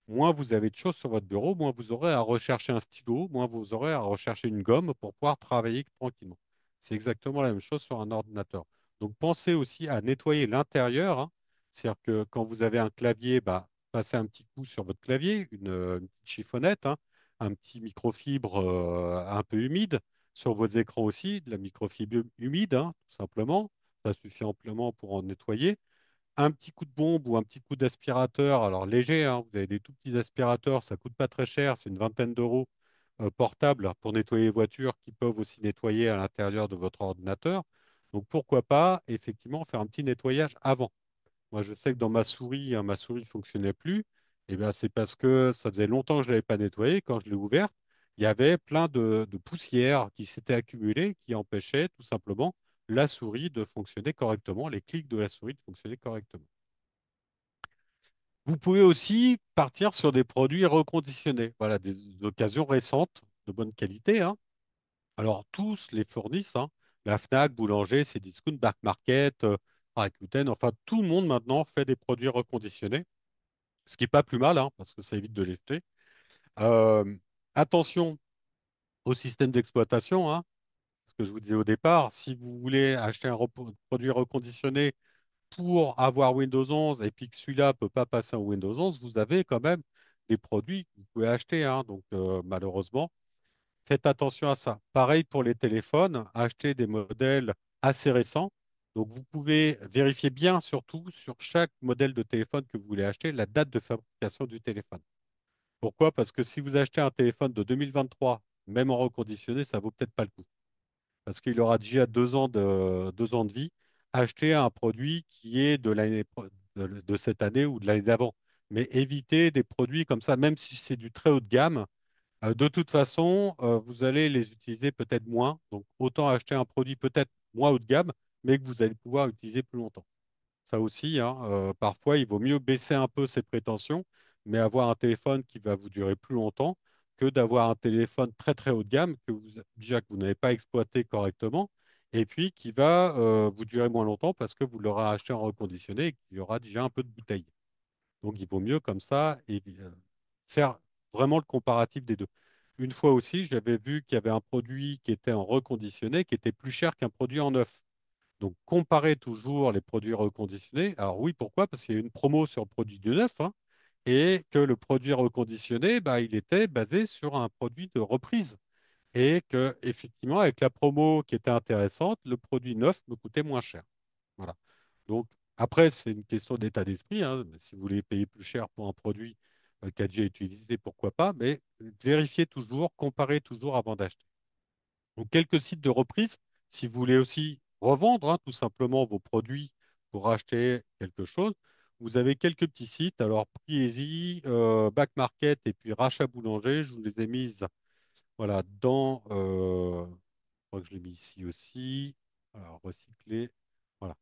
Moins vous avez de choses sur votre bureau, moins vous aurez à rechercher un stylo, moins vous aurez à rechercher une gomme pour pouvoir travailler tranquillement. C'est exactement la même chose sur un ordinateur. Donc pensez aussi à nettoyer l'intérieur, hein. C'est-à-dire que quand vous avez un clavier, bah, passez un petit coup sur votre clavier, une petite chiffonnette, hein, un petit microfibre un peu humide. Sur vos écrans aussi, de la microfibre humide, hein, tout simplement. Ça suffit amplement pour en nettoyer un petit coup de bombe ou un petit coup d'aspirateur, alors léger, hein, vous avez des tout petits aspirateurs, ça coûte pas très cher, c'est une vingtaine d'euros portables pour nettoyer les voitures qui peuvent aussi nettoyer à l'intérieur de votre ordinateur. Donc pourquoi pas effectivement faire un petit nettoyage avant. Moi je sais que dans ma souris ne fonctionnait plus, et bien c'est parce que ça faisait longtemps que je ne l'avais pas nettoyée. Quand je l'ai ouverte, il y avait plein de poussière qui s'était accumulée, qui empêchait tout simplement la souris de fonctionner correctement, les clics de la souris de fonctionner correctement. Vous pouvez aussi partir sur des produits reconditionnés, voilà, des occasions récentes de bonne qualité, hein. Alors, tous les fournissent, hein. La Fnac, Boulanger, Cdiscount, Back Market, Rakuten, enfin, tout le monde maintenant fait des produits reconditionnés, ce qui n'est pas plus mal, hein, parce que ça évite de les jeter. Euh, Attention au système d'exploitation, hein, ce que je vous disais au départ, si vous voulez acheter un produit reconditionné pour avoir Windows 11 et puis que celui-là ne peut pas passer en Windows 11, vous avez quand même des produits que vous pouvez acheter, hein. Donc, malheureusement, faites attention à ça. Pareil pour les téléphones, achetez des modèles assez récents. Donc, vous pouvez vérifier bien, surtout sur chaque modèle de téléphone que vous voulez acheter, la date de fabrication du téléphone. Pourquoi? Parce que si vous achetez un téléphone de 2023, même en reconditionné, ça vaut peut-être pas le coup parce qu'il aura déjà 2 ans de vie, acheter un produit qui est de cette année ou de l'année d'avant. Mais éviter des produits comme ça, même si c'est du très haut de gamme, de toute façon, vous allez les utiliser peut-être moins. Donc, autant acheter un produit peut-être moins haut de gamme, mais que vous allez pouvoir utiliser plus longtemps. Ça aussi, hein, parfois, il vaut mieux baisser un peu ses prétentions, mais avoir un téléphone qui va vous durer plus longtemps que d'avoir un téléphone très très haut de gamme déjà que vous n'avez pas exploité correctement et puis qui va vous durer moins longtemps parce que vous l'aurez acheté en reconditionné et qu'il y aura déjà un peu de bouteille. Donc, il vaut mieux comme ça et faire vraiment le comparatif des deux. Une fois aussi, j'avais vu qu'il y avait un produit qui était en reconditionné qui était plus cher qu'un produit en neuf. Donc, comparez toujours les produits reconditionnés. Alors oui, pourquoi? Parce qu'il y a une promo sur le produit du neuf, hein, et que le produit reconditionné, bah, il était basé sur un produit de reprise. Et que, effectivement, avec la promo qui était intéressante, le produit neuf me coûtait moins cher. Voilà. Donc, après, c'est une question d'état d'esprit, hein. Si vous voulez payer plus cher pour un produit qui a déjà été utilisé, pourquoi pas, mais vérifiez toujours, comparez toujours avant d'acheter. Donc, quelques sites de reprise, si vous voulez aussi revendre hein, tout simplement vos produits pour acheter quelque chose, vous avez quelques petits sites. Alors, Priesi, Back Market et puis Rachat Boulanger, je vous les ai mises voilà, que je l'ai mis ici aussi. Alors, recycler. Voilà.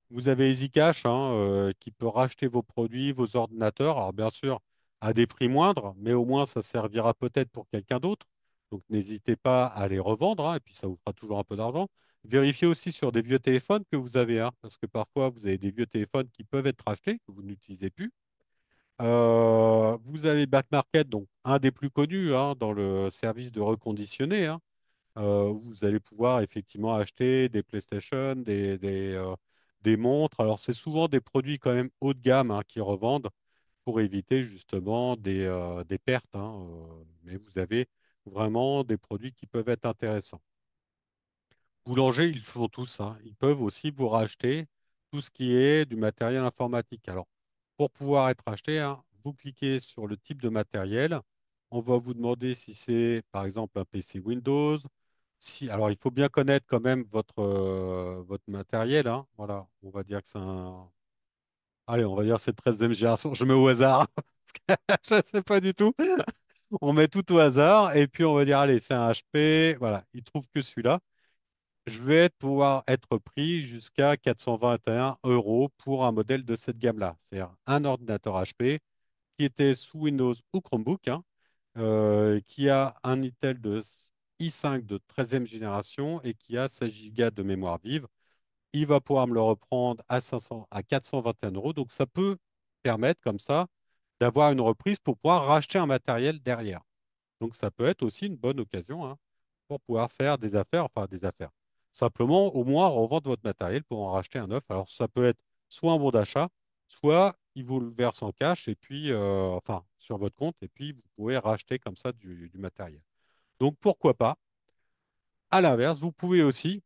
Vous avez EasyCash hein, qui peut racheter vos produits, vos ordinateurs. Alors bien sûr, à des prix moindres, mais au moins ça servira peut-être pour quelqu'un d'autre. Donc n'hésitez pas à les revendre hein, et puis ça vous fera toujours un peu d'argent. Vérifiez aussi sur des vieux téléphones que vous avez, hein, parce que parfois vous avez des vieux téléphones qui peuvent être rachetés, que vous n'utilisez plus. Vous avez Back Market, donc un des plus connus hein, dans le service de reconditionné. Hein. Vous allez pouvoir effectivement acheter des PlayStation, des montres. Alors, c'est souvent des produits quand même haut de gamme hein, qui revendent pour éviter justement des pertes. Hein, mais vous avez vraiment des produits qui peuvent être intéressants. Boulanger, ils font tout ça. Ils peuvent aussi vous racheter tout ce qui est du matériel informatique. Alors, pour pouvoir être acheté, hein, vous cliquez sur le type de matériel. On va vous demander si c'est, par exemple, un PC Windows. Si, alors, il faut bien connaître quand même votre matériel. Hein. Voilà, on va dire que c'est un... Allez, on va dire que c'est 13e génération. Je mets au hasard. Je ne sais pas du tout. On met tout au hasard. Et puis, on va dire, allez, c'est un HP. Voilà, il trouve que celui-là. Je vais pouvoir être pris jusqu'à 421 euros pour un modèle de cette gamme-là. C'est-à-dire un ordinateur HP qui était sous Windows ou Chromebook, hein, qui a un Intel de i5 de 13e génération et qui a 16 Go de mémoire vive. Il va pouvoir me le reprendre à 500, à 421 euros. Donc, ça peut permettre comme ça d'avoir une reprise pour pouvoir racheter un matériel derrière. Donc, ça peut être aussi une bonne occasion hein, pour pouvoir faire des affaires, enfin des affaires. Simplement, au moins, revendre votre matériel pour en racheter un neuf. Alors, ça peut être soit un bon d'achat, soit il vous le verse en cash et puis, enfin, sur votre compte, et puis vous pouvez racheter comme ça du matériel. Donc, pourquoi pas? À l'inverse, vous pouvez aussi,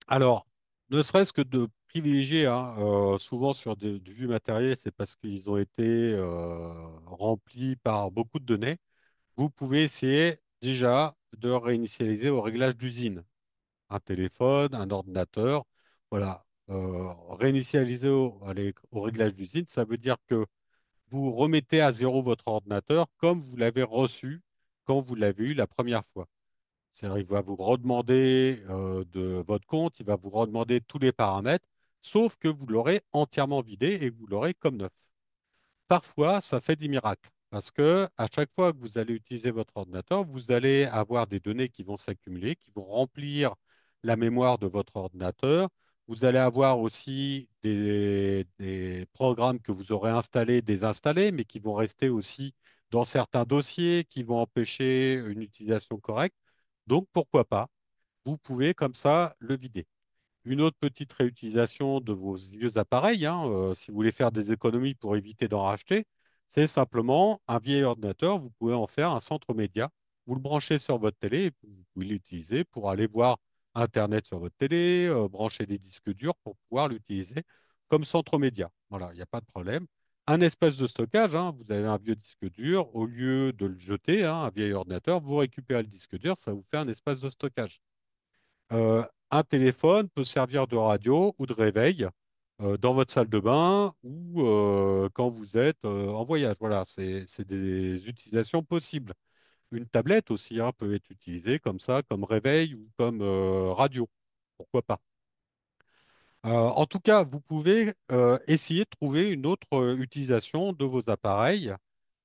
alors, ne serait-ce que de privilégier, hein, souvent sur du vieux matériel, c'est parce qu'ils ont été remplis par beaucoup de données. Vous pouvez essayer déjà de réinitialiser au réglage d'usine. Un téléphone, un ordinateur. Voilà. Réinitialiser au réglage d'usine, ça veut dire que vous remettez à zéro votre ordinateur comme vous l'avez reçu quand vous l'avez eu la première fois. C'est-à-dire, il va vous redemander de votre compte, il va vous redemander tous les paramètres, sauf que vous l'aurez entièrement vidé et vous l'aurez comme neuf. Parfois, ça fait des miracles parce que à chaque fois que vous allez utiliser votre ordinateur, vous allez avoir des données qui vont s'accumuler, qui vont remplir la mémoire de votre ordinateur. Vous allez avoir aussi des programmes que vous aurez installés, désinstallés, mais qui vont rester aussi dans certains dossiers, qui vont empêcher une utilisation correcte. Donc, pourquoi pas? Vous pouvez comme ça le vider. Une autre petite réutilisation de vos vieux appareils, hein, si vous voulez faire des économies pour éviter d'en racheter, c'est simplement un vieil ordinateur. Vous pouvez en faire un centre média. Vous le branchez sur votre télé et vous pouvez l'utiliser pour aller voir Internet sur votre télé, brancher des disques durs pour pouvoir l'utiliser comme centre média. Voilà, il n'y a pas de problème. Un espace de stockage, hein, vous avez un vieux disque dur, au lieu de le jeter, hein, un vieil ordinateur, vous récupérez le disque dur, ça vous fait un espace de stockage. Un téléphone peut servir de radio ou de réveil dans votre salle de bain ou quand vous êtes en voyage. Voilà, c'est des utilisations possibles. Une tablette aussi hein, peut être utilisée comme ça, comme réveil ou comme radio. Pourquoi pas? En tout cas, vous pouvez essayer de trouver une autre utilisation de vos appareils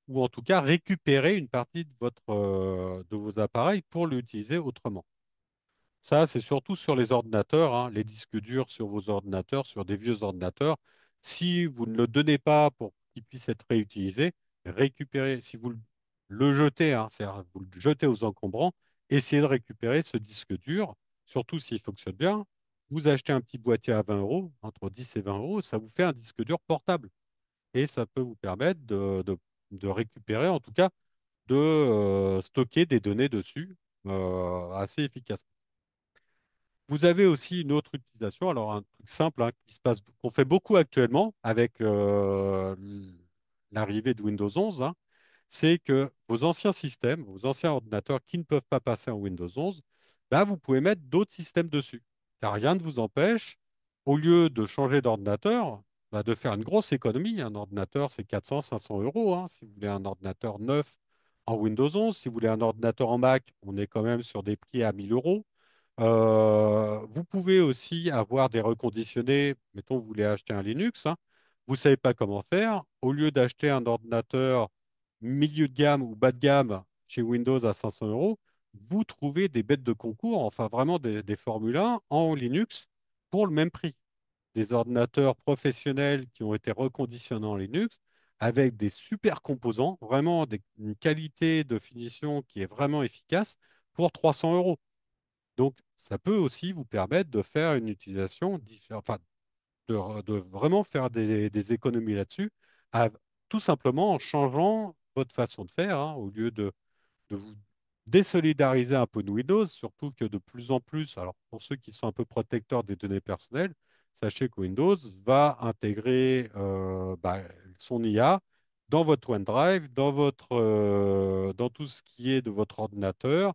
ou en tout cas récupérer une partie de vos appareils pour l'utiliser autrement. Ça, c'est surtout sur les ordinateurs, hein, les disques durs sur vos ordinateurs, sur des vieux ordinateurs. Si vous ne le donnez pas pour qu'il puisse être réutilisé, récupérez, si vous le jetez, hein, c'est-à-dire vous le jetez aux encombrants, essayez de récupérer ce disque dur, surtout s'il fonctionne bien. Vous achetez un petit boîtier à 20 euros, entre 10 et 20 euros, ça vous fait un disque dur portable. Et ça peut vous permettre de récupérer, en tout cas, de stocker des données dessus assez efficacement. Vous avez aussi une autre utilisation, alors un truc simple hein, qu'on fait beaucoup actuellement avec l'arrivée de Windows 11, hein, c'est que vos anciens systèmes, vos anciens ordinateurs qui ne peuvent pas passer en Windows 11, ben, vous pouvez mettre d'autres systèmes dessus. Car rien ne vous empêche, au lieu de changer d'ordinateur, ben, de faire une grosse économie. Un ordinateur, c'est 400, 500 euros. Hein, si vous voulez un ordinateur neuf en Windows 11, si vous voulez un ordinateur en Mac, on est quand même sur des prix à 1000 euros. Vous pouvez aussi avoir des reconditionnés. Mettons, vous voulez acheter un Linux, hein, vous ne savez pas comment faire. Au lieu d'acheter un ordinateur milieu de gamme ou bas de gamme chez Windows à 500 euros, vous trouvez des bêtes de concours, enfin vraiment des Formule 1 en Linux pour le même prix. Des ordinateurs professionnels qui ont été reconditionnés en Linux avec des super composants, vraiment une qualité de finition qui est vraiment efficace pour 300 euros. Donc, ça peut aussi vous permettre de faire une utilisation différente, enfin, de vraiment faire des économies là-dessus, tout simplement en changeant votre façon de faire, hein, au lieu de vous désolidariser un peu de Windows, surtout que de plus en plus, alors pour ceux qui sont un peu protecteurs des données personnelles, sachez que Windows va intégrer son IA dans votre OneDrive, dans tout ce qui est de votre ordinateur.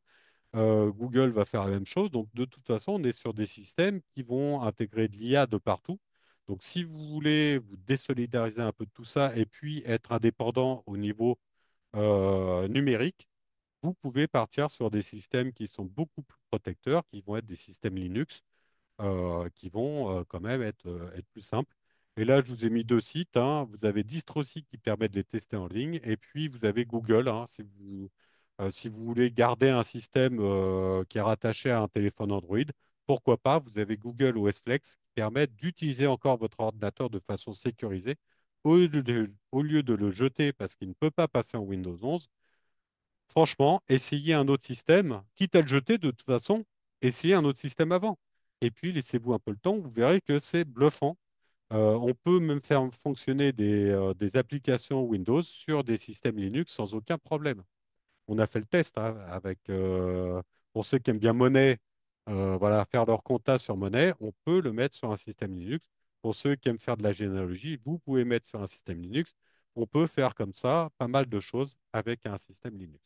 Google va faire la même chose. Donc, de toute façon, on est sur des systèmes qui vont intégrer de l'IA de partout. Donc, si vous voulez vous désolidariser un peu de tout ça et puis être indépendant au niveau numérique, vous pouvez partir sur des systèmes qui sont beaucoup plus protecteurs, qui vont être des systèmes Linux, qui vont quand même être plus simples. Et là, je vous ai mis deux sites, hein. Vous avez DistroSi qui permet de les tester en ligne, et puis vous avez Google, hein, si vous voulez garder un système qui est rattaché à un téléphone Android. Pourquoi pas? Vous avez Google OS Flex qui permet d'utiliser encore votre ordinateur de façon sécurisée au lieu de le jeter parce qu'il ne peut pas passer en Windows 11. Franchement, essayez un autre système, quitte à le jeter de toute façon, essayez un autre système avant. Et puis, laissez-vous un peu le temps, vous verrez que c'est bluffant. On peut même faire fonctionner des applications Windows sur des systèmes Linux sans aucun problème. On a fait le test, hein, pour ceux qui aiment bien Monday, voilà, faire leur compta sur Monday, on peut le mettre sur un système Linux. Pour ceux qui aiment faire de la généalogie, vous pouvez mettre sur un système Linux. On peut faire comme ça pas mal de choses avec un système Linux.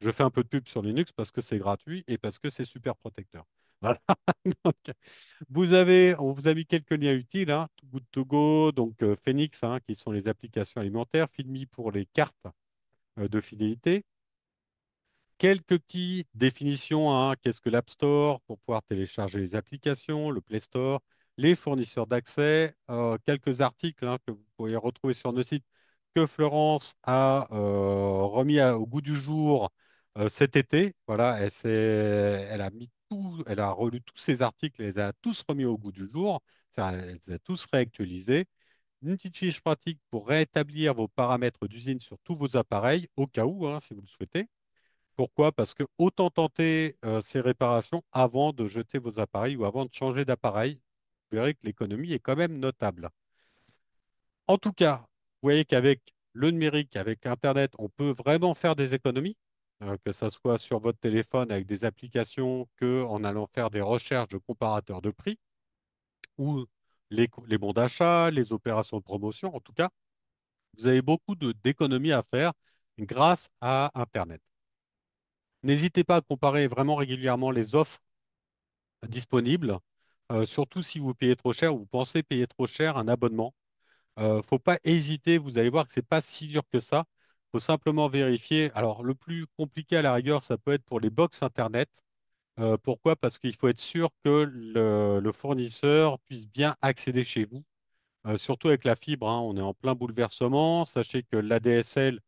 Je fais un peu de pub sur Linux parce que c'est gratuit et parce que c'est super protecteur. Voilà. Donc, on vous a mis quelques liens utiles, hein. Too Good To Go, donc Phoenix, hein, qui sont les applications alimentaires, Feedme pour les cartes de fidélité. Quelques petites définitions, hein. Qu'est-ce que l'App Store pour pouvoir télécharger les applications, le Play Store, les fournisseurs d'accès, quelques articles, hein, que vous pourriez retrouver sur nos sites que Florence a remis au goût du jour cet été. Voilà, elle a mis elle a relu tous ces articles, elle les a tous remis au goût du jour, elle les a tous réactualisés. Une petite fiche pratique pour rétablir vos paramètres d'usine sur tous vos appareils, au cas où, hein, si vous le souhaitez. Pourquoi? Parce que autant tenter ces réparations avant de jeter vos appareils ou avant de changer d'appareil. Vous verrez que l'économie est quand même notable. En tout cas, vous voyez qu'avec le numérique, avec Internet, on peut vraiment faire des économies, que ce soit sur votre téléphone avec des applications, que en allant faire des recherches de comparateurs de prix ou les bons d'achat, les opérations de promotion. En tout cas, vous avez beaucoup d'économies à faire grâce à Internet. N'hésitez pas à comparer vraiment régulièrement les offres disponibles, surtout si vous payez trop cher ou vous pensez payer trop cher un abonnement. Faut pas hésiter, vous allez voir que c'est pas si dur que ça. Faut simplement vérifier. Alors, le plus compliqué à la rigueur, ça peut être pour les box Internet. Pourquoi? Parce qu'il faut être sûr que le fournisseur puisse bien accéder chez vous. Surtout avec la fibre, hein, on est en plein bouleversement. Sachez que l'ADSL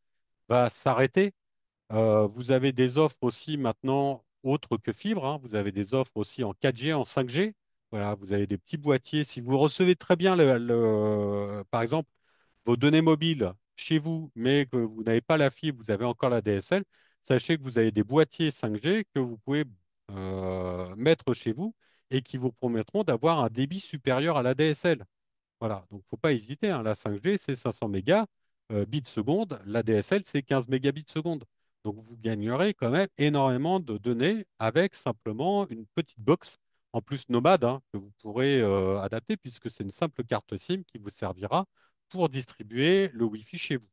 va s'arrêter. Vous avez des offres aussi maintenant autres que fibre, hein. Vous avez des offres aussi en 4G, en 5G. Voilà, vous avez des petits boîtiers. Si vous recevez très bien, par exemple, vos données mobiles chez vous, mais que vous n'avez pas la fibre, vous avez encore la DSL, sachez que vous avez des boîtiers 5G que vous pouvez mettre chez vous et qui vous permettront d'avoir un débit supérieur à la DSL. Voilà, donc il ne faut pas hésiter, hein. La 5G, c'est 500 mégas bits seconde. La DSL, c'est 15 mégabits seconde. Donc vous gagnerez quand même énormément de données avec simplement une petite box, en plus nomade, hein, que vous pourrez adapter puisque c'est une simple carte SIM qui vous servira pour distribuer le Wi-Fi chez vous.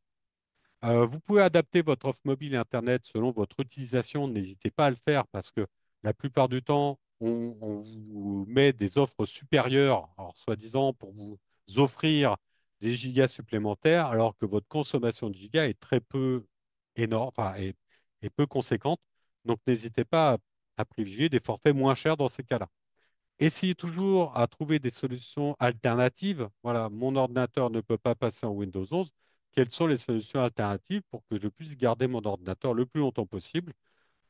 Vous pouvez adapter votre offre mobile et Internet selon votre utilisation. N'hésitez pas à le faire parce que la plupart du temps, on vous met des offres supérieures, alors soi-disant pour vous offrir des gigas supplémentaires, alors que votre consommation de gigas est très peu énorme, enfin, est peu conséquente. Donc, n'hésitez pas à privilégier des forfaits moins chers dans ces cas-là. Essayez toujours à trouver des solutions alternatives. Voilà, mon ordinateur ne peut pas passer en Windows 11. Quelles sont les solutions alternatives pour que je puisse garder mon ordinateur le plus longtemps possible?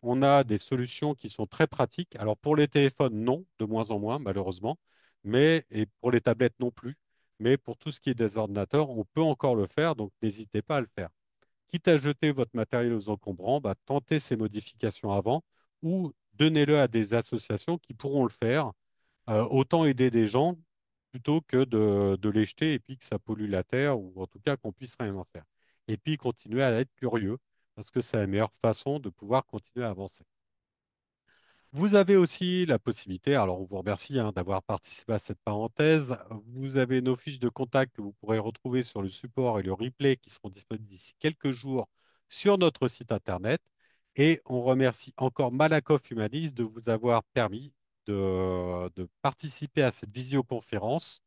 On a des solutions qui sont très pratiques. Alors pour les téléphones, non, de moins en moins, malheureusement, et pour les tablettes non plus. Mais pour tout ce qui est des ordinateurs, on peut encore le faire, donc n'hésitez pas à le faire. Quitte à jeter votre matériel aux encombrants, bah, tentez ces modifications avant ou donnez-le à des associations qui pourront le faire. Autant aider des gens plutôt que de les jeter et puis que ça pollue la terre ou en tout cas qu'on puisse rien en faire. Et puis continuer à être curieux parce que c'est la meilleure façon de pouvoir continuer à avancer. Vous avez aussi la possibilité, alors on vous remercie d'avoir participé à cette parenthèse, vous avez nos fiches de contact que vous pourrez retrouver sur le support et le replay qui seront disponibles d'ici quelques jours sur notre site internet. Et on remercie encore Malakoff Humanis de vous avoir permis de participer à cette visioconférence.